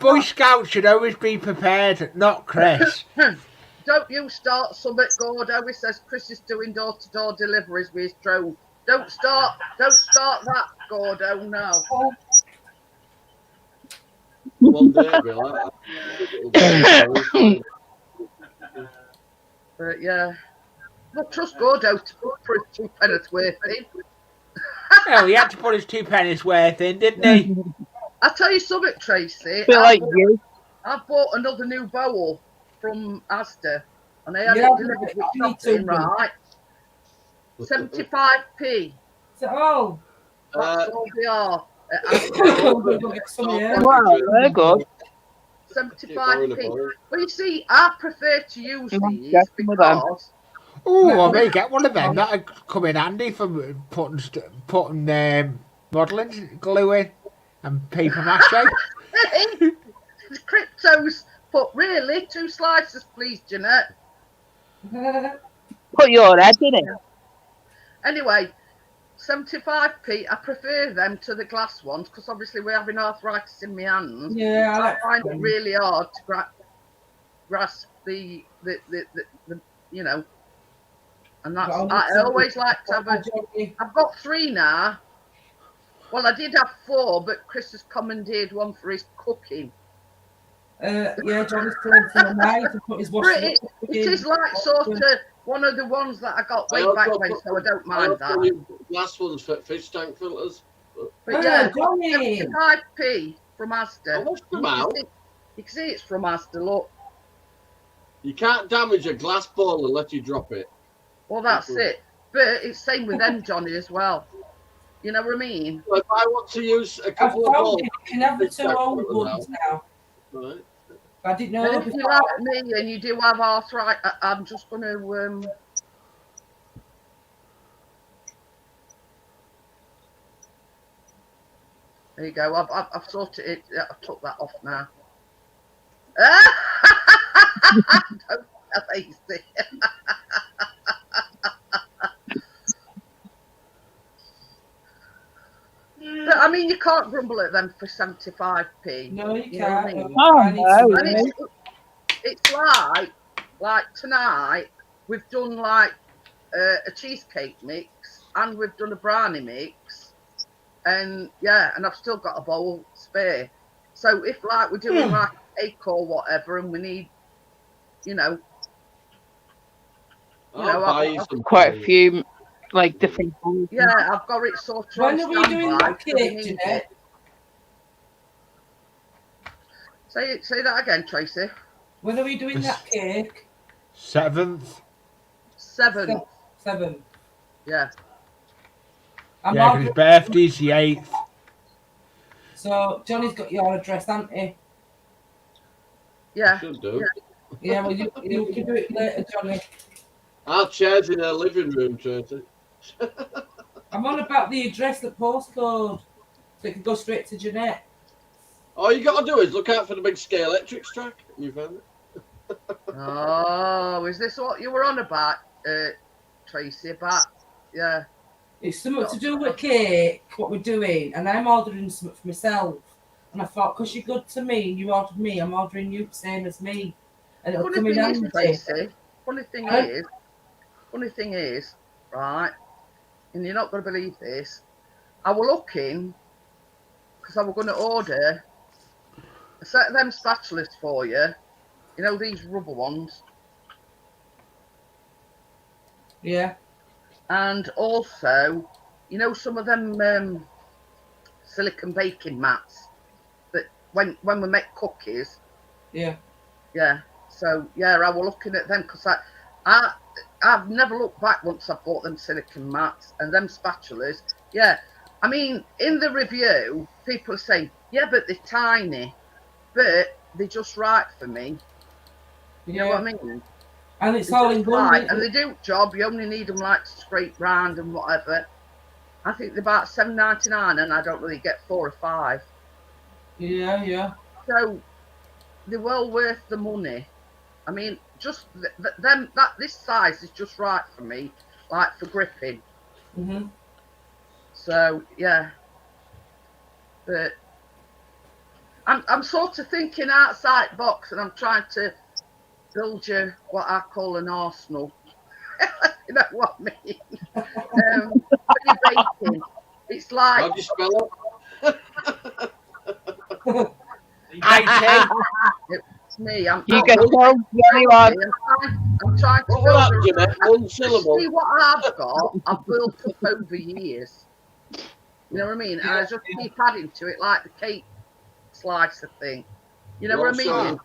Boy Scouts should always be prepared, not Chris. Don't you start something, Gordo. He says Chris is doing door-to-door deliveries with his drone. Don't start that, Gordo. No. One day it'll be like that. But yeah. Well, trust Gordo to put his 2 pennies worth in. Well, he had to put his 2 pennies worth in, didn't he? I'll tell you something, Tracy. I've bought another new bowl from Asda, and I had it delivered with shopping, right? 75p. Oh. That's all they are. Wow, they're good. 75p. Well, you see, I prefer to use these because... Oh, I may get one of them. That'd come in handy for putting modelling glue in. And paper mache. The cryptos, but really 2 slices, please, Jeanette. Put your head in it. Anyway, 75p. I prefer them to the glass ones because obviously we're having arthritis in my hands. Yeah, I find it really hard to grasp the you know, and that's I always like to have I've got 3 now. Well, I did have 4, but Chris has commandeered one for his cooking. Yeah, Johnny's playing for the night and put his washing. It is like sort of one of the ones that I got way back when, so I don't mind that. Last one's for fish tank filters. But yeah, Johnny. 75p from Asda. You can see it's from Asda, look. You can't damage a glass bowl and let you drop it. Well, that's it. But it's same with them, Johnny, as well. You know what I mean? So if I want to use a couple of bowls, you can have the 2 old ones now. Right. I didn't know. And if you like me and you do have arthritis, I'm just going to. There you go. I've sorted it. I've took that off now. Don't be lazy. But, I mean, you can't grumble at them for 75p. No, you can't. And it's like tonight, we've done like a cheesecake mix and we've done a brownie mix. And yeah, and I've still got a bowl spare. So if like we're doing like a cake or whatever and we need, quite a few like different bowls. Yeah, I've got it sort of. When are we doing that cake, Jeanette? Say that again, Tracy. When are we doing that cake? 7th. 7th. 7th. Yeah. Yeah, because his birthday's the 8th. So Johnny's got your address, hasn't he? Yeah. Should do. Yeah, well, you can do it later, Johnny. Our chair's in our living room, Tracy. I'm on about the address, the postcode, so it can go straight to Jeanette. All you got to do is look out for the big scale electrics track. You found it. Oh, is this what you were on about, Tracy? About yeah. It's something to do with cake, what we're doing, and I'm ordering something for myself. And I thought, because you're good to me and you ordered me, I'm ordering you the same as me. And it'll come in handy. Funny thing is, right, and you're not going to believe this, I was looking, because I was going to order a set of them spatulas for you, these rubber ones. Yeah. And also, some of them silicone baking mats that when we make cookies. Yeah. Yeah. So yeah, I was looking at them because I've never looked back once I bought them silicone mats and them spatulas. Yeah. I mean, in the review, people are saying, yeah, but they're tiny, but they're just right for me. You know what I mean? And it's all in one. And they do job. You only need them like to scrape round and whatever. I think they're about $7.99, and I don't really get 4 or 5. Yeah, yeah. So they're well worth the money. I mean, just this size is just right for me, like for gripping. Mhm. So yeah, but I'm sort of thinking outside box, and I'm trying to build you what I call an arsenal. You know what I mean? Baking. It's like. How do you spell it? It's me. I'm you get so very large. I'm trying to build Jeanette, one syllable. See what I've got. I've built up over years. You know what I mean? And I just keep adding to it, like the cake slicer thing. You know what I mean?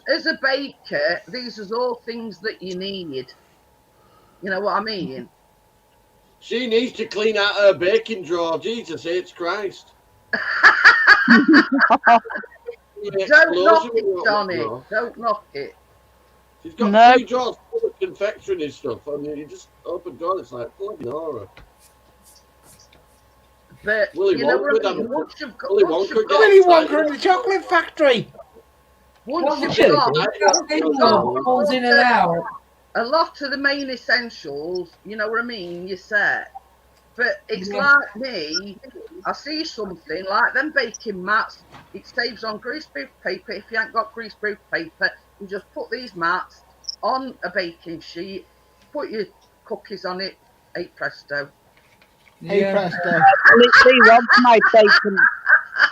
As a baker, these are all things that you need. You know what I mean? She needs to clean out her baking drawer. Jesus H. Christ. Don't knock it, Johnny. Don't knock it. She's got 3 drawers full of confectionery stuff, and you just open door, it's like bloody horror. But Willy you know Wonka, what I mean? Once you've got, Willy once Wonka you've get Willy got, Wonka and the Chocolate Factory. once you've Chili. got Falls in and out. a lot of the main essentials, you know what I mean, you're set. But it's Yeah. like me, I see something like them baking mats, it saves on greaseproof paper. If you ain't got greaseproof paper, you just put these mats on a baking sheet, put your cookies on it, hey presto. Hey, Yeah. presto. Literally wants my bacon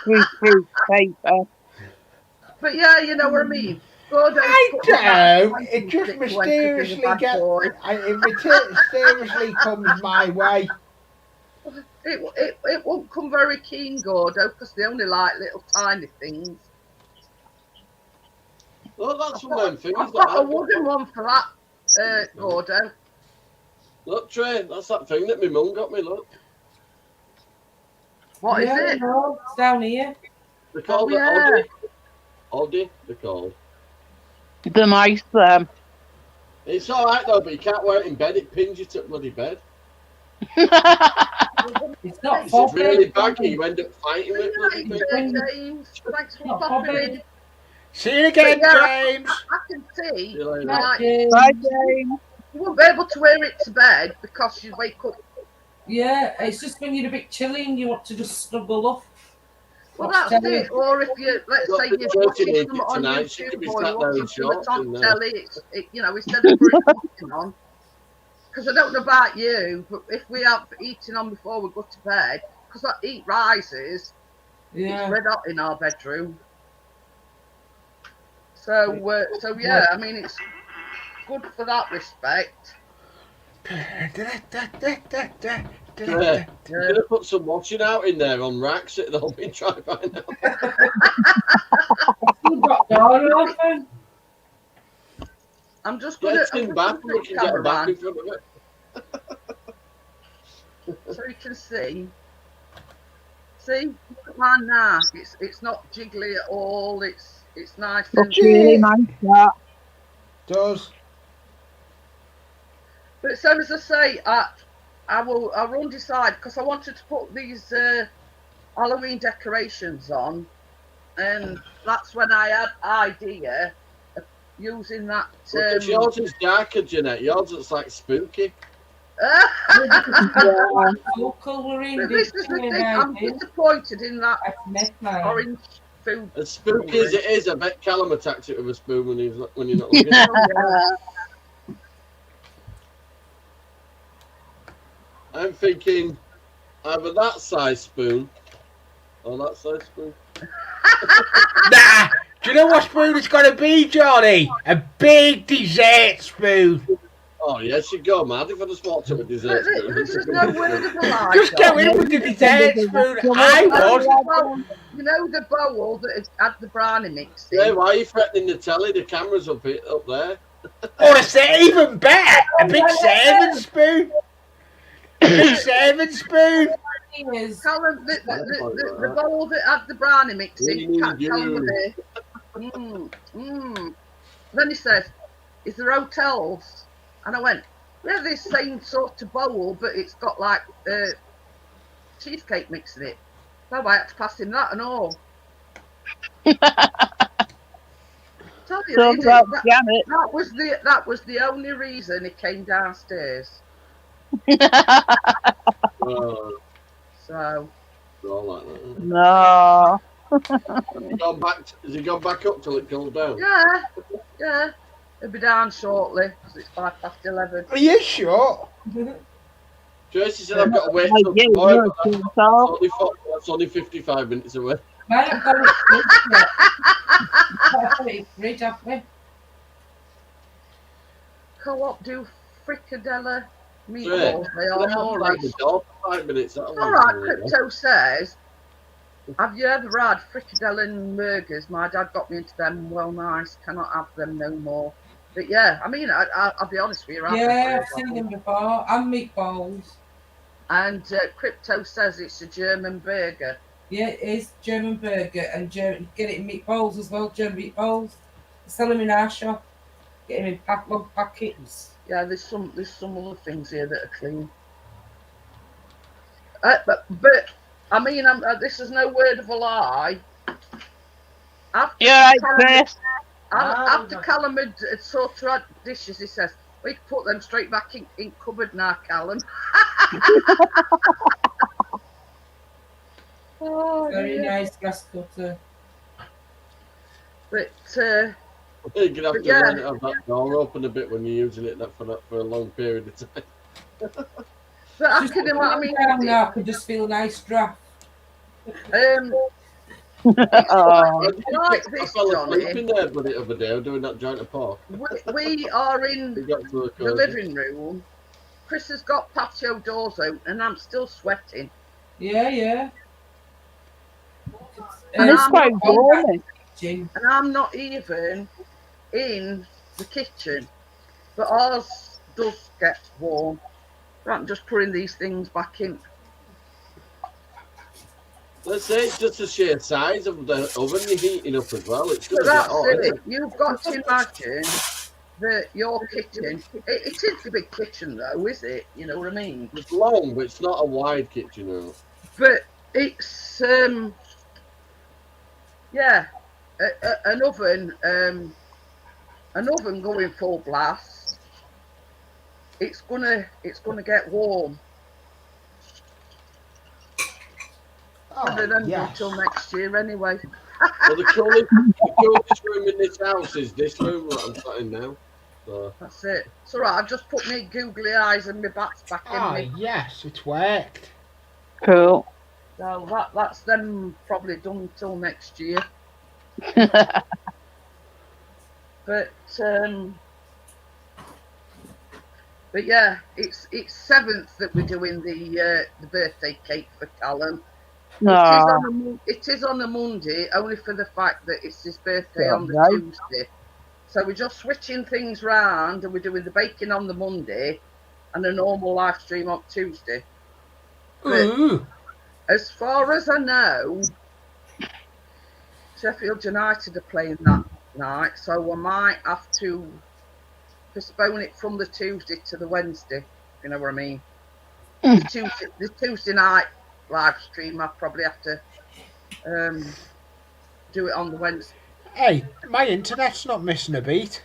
greaseproof paper. But yeah, you know what I mean. Good, I put the mats don't. It just stick to when cooking a mysteriously bad boy. mysteriously comes my way. It won't come very keen, Gordo, because they only like little tiny things. Well, that's one of them things I've that got a I've wooden one for that, Gordo. Look, Trey, that's that thing that my mum got me, look. What is Yeah, it? no, it's down here. They're called the yeah. Oddie, they're called. The nice It's alright though, but you can't wear it in bed, it pins you to bloody bed. It's not It's for really bed. baggy, you end up fighting with bloody thing. James, thanks for Not popping for in. See you again, But yeah, James. I can see, See you later. like, Bye, James. you won't be able to wear it to bed because you wake up. Yeah, it's just when you're a bit chilly and you want to just snuggle up. Well, Watch that's telly. it. Or if you, let's Got say the you're church watching in something Egypt on tonight, she YouTube could be or you sat there in want something shorts that's on in there. telly, you know, instead of putting something on. Because I don't know about you, but if we have eating on before we go to bed, because that heat rises, Yeah. it's red hot in our bedroom. So yeah, I mean, it's good for that respect. Yeah, you're gonna put some washing out in there on racks, it'll all be dry by now. You've got door open. I'm just gonna Get in back and we can get a back in front of it. so you can see. See, mine now. It's not jiggly at all. It's nice and. Looks really nice, that. Does. But so as I say, I will decide because I wanted to put these Halloween decorations on, and that's when I had idea of using that. Because yours is darker, Jeanette. Yours looks like spooky. No colouring. But this is the thing. I'm disappointed in that orange food. As spooky as it is, I bet Callum attacks it with a spoon when you're not looking. I'm thinking either that size spoon or that size spoon. Nah! Do you know what spoon it's got to be, Johnny? A big dessert spoon. Oh, yes, you go mad if I just walked up with dessert spoon. This is no word of a lie. Just go in with the dessert spoon. I would. You know the bowl that had the brownie mix in? Yeah, why are you threatening the telly? The camera's up there. Or even better, a big serving spoon. A big serving spoon. Callum, the bowl that had the brownie mix in. Can't tell him there. Then he says, "Is there hotels?" And I went, "We have this same sort of bowl, but it's got like cheesecake mix in it." So I had to pass him that and all. Tell you, that was the only reason he came downstairs. So. All like that. No. Has he gone back up till it cools down? Yeah. He'll be down shortly because it's 11:05. Are you sure? Tracy said I've got to wait till tomorrow. That's only 55 minutes away. I haven't got it fridge yet. Co-op do fricadella meatballs. Yeah. They are more like. For 5 minutes. All right, Crypto says, have you ever had fricadella and burgers? My dad got me into them. Well, nice. Cannot have them no more. But yeah, I mean, I'll be honest with you. Yeah, I've seen them before. And meatballs. And Crypto says it's a German burger. Yeah, it is German burger and German. Get it in meatballs as well. German meatballs. They sell them in our shop. Get them in long packets. Yeah, there's some other things here that are clean. But I mean, this is no word of a lie. After Chris. After Callum had sort of had dishes, he says, we can put them straight back in cupboard now, Callum. Oh, Very nice grass cutter. But You're gonna have to run it, have that door open a bit when you're using it for a long period of time. But I can imagine. Now I could just feel a nice draft. Like this, Johnny. In there, but the other day, doing that joint of pork. We are in the living room. Chris has got patio doors open, and I'm still sweating. Yeah. And it's quite warm. And I'm not even in the kitchen, but ours does get warm. Right, I'm just putting these things back in. Let's say it's just the sheer size of the oven you're heating up as well. It's So that's it. You've got to imagine that your kitchen, it is a big kitchen though, is it? You know what I mean? It's long, but it's not a wide kitchen. No. But it's, yeah, an oven going full blast. It's gonna get warm. Until next year anyway. Well, the coolest room in this house is this room that I'm sat in now. So. That's it. It's alright, I've just put my googly eyes and my bats back in me. Yes, it's worked. Cool. So that's them probably done till next year. But yeah, it's 7th that we're doing the birthday cake for Callum. It is on a Monday, only for the fact that it's his birthday on the Tuesday. So we're just switching things round, and we're doing the baking on the Monday and a normal live stream on Tuesday. But as far as I know, Sheffield United are playing that night, so I might have to postpone it from the Tuesday to the Wednesday, if you know what I mean. The Tuesday night live stream, I'll probably have to do it on the Wednesday. Hey, my internet's not missing a beat.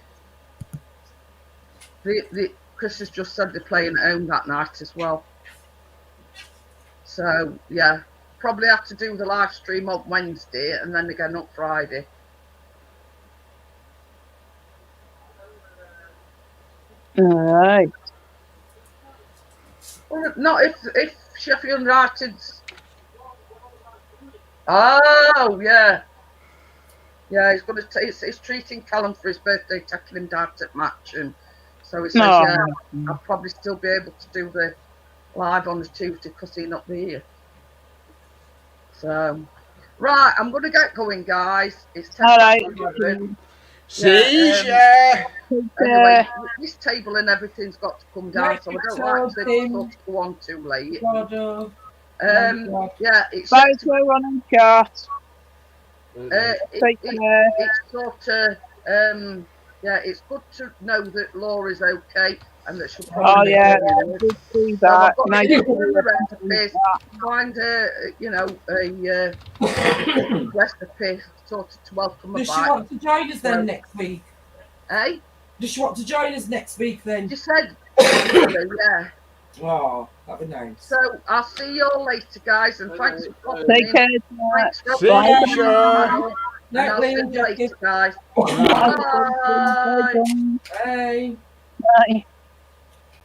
Chris has just said they're playing at home that night as well. So, yeah, probably have to do the live stream on Wednesday and then again on Friday. Alright. Well, not if Sheffield United's... Oh, yeah. Yeah, he's treating Callum for his birthday, taking him down to match, and so he says, I'll probably still be able to do the live on the Tuesday because he'll not be here. So, right, I'm going to get going, guys. It's 10:11. See ya. Anyway, this table and everything's got to come down, so I don't like to go on too late. Yeah, it's bye to everyone in chat. It's sort of yeah, it's good to know that Laura's okay and that she'll probably see that. Find a recipe sort of to welcome her back. Does she want to join us then next week? Eh? Does she want to join us next week then? She said yeah. Oh, that'd be nice. So I'll see you all later, guys, and thanks for popping in. Take care. Thanks for see you. I'll see you later, guys. Bye. Bye. Bye.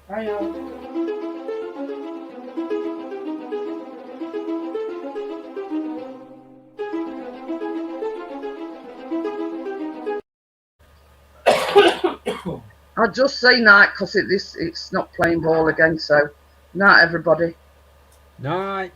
Bye. I'll just say night because it's not playing ball again. So night, everybody. Night.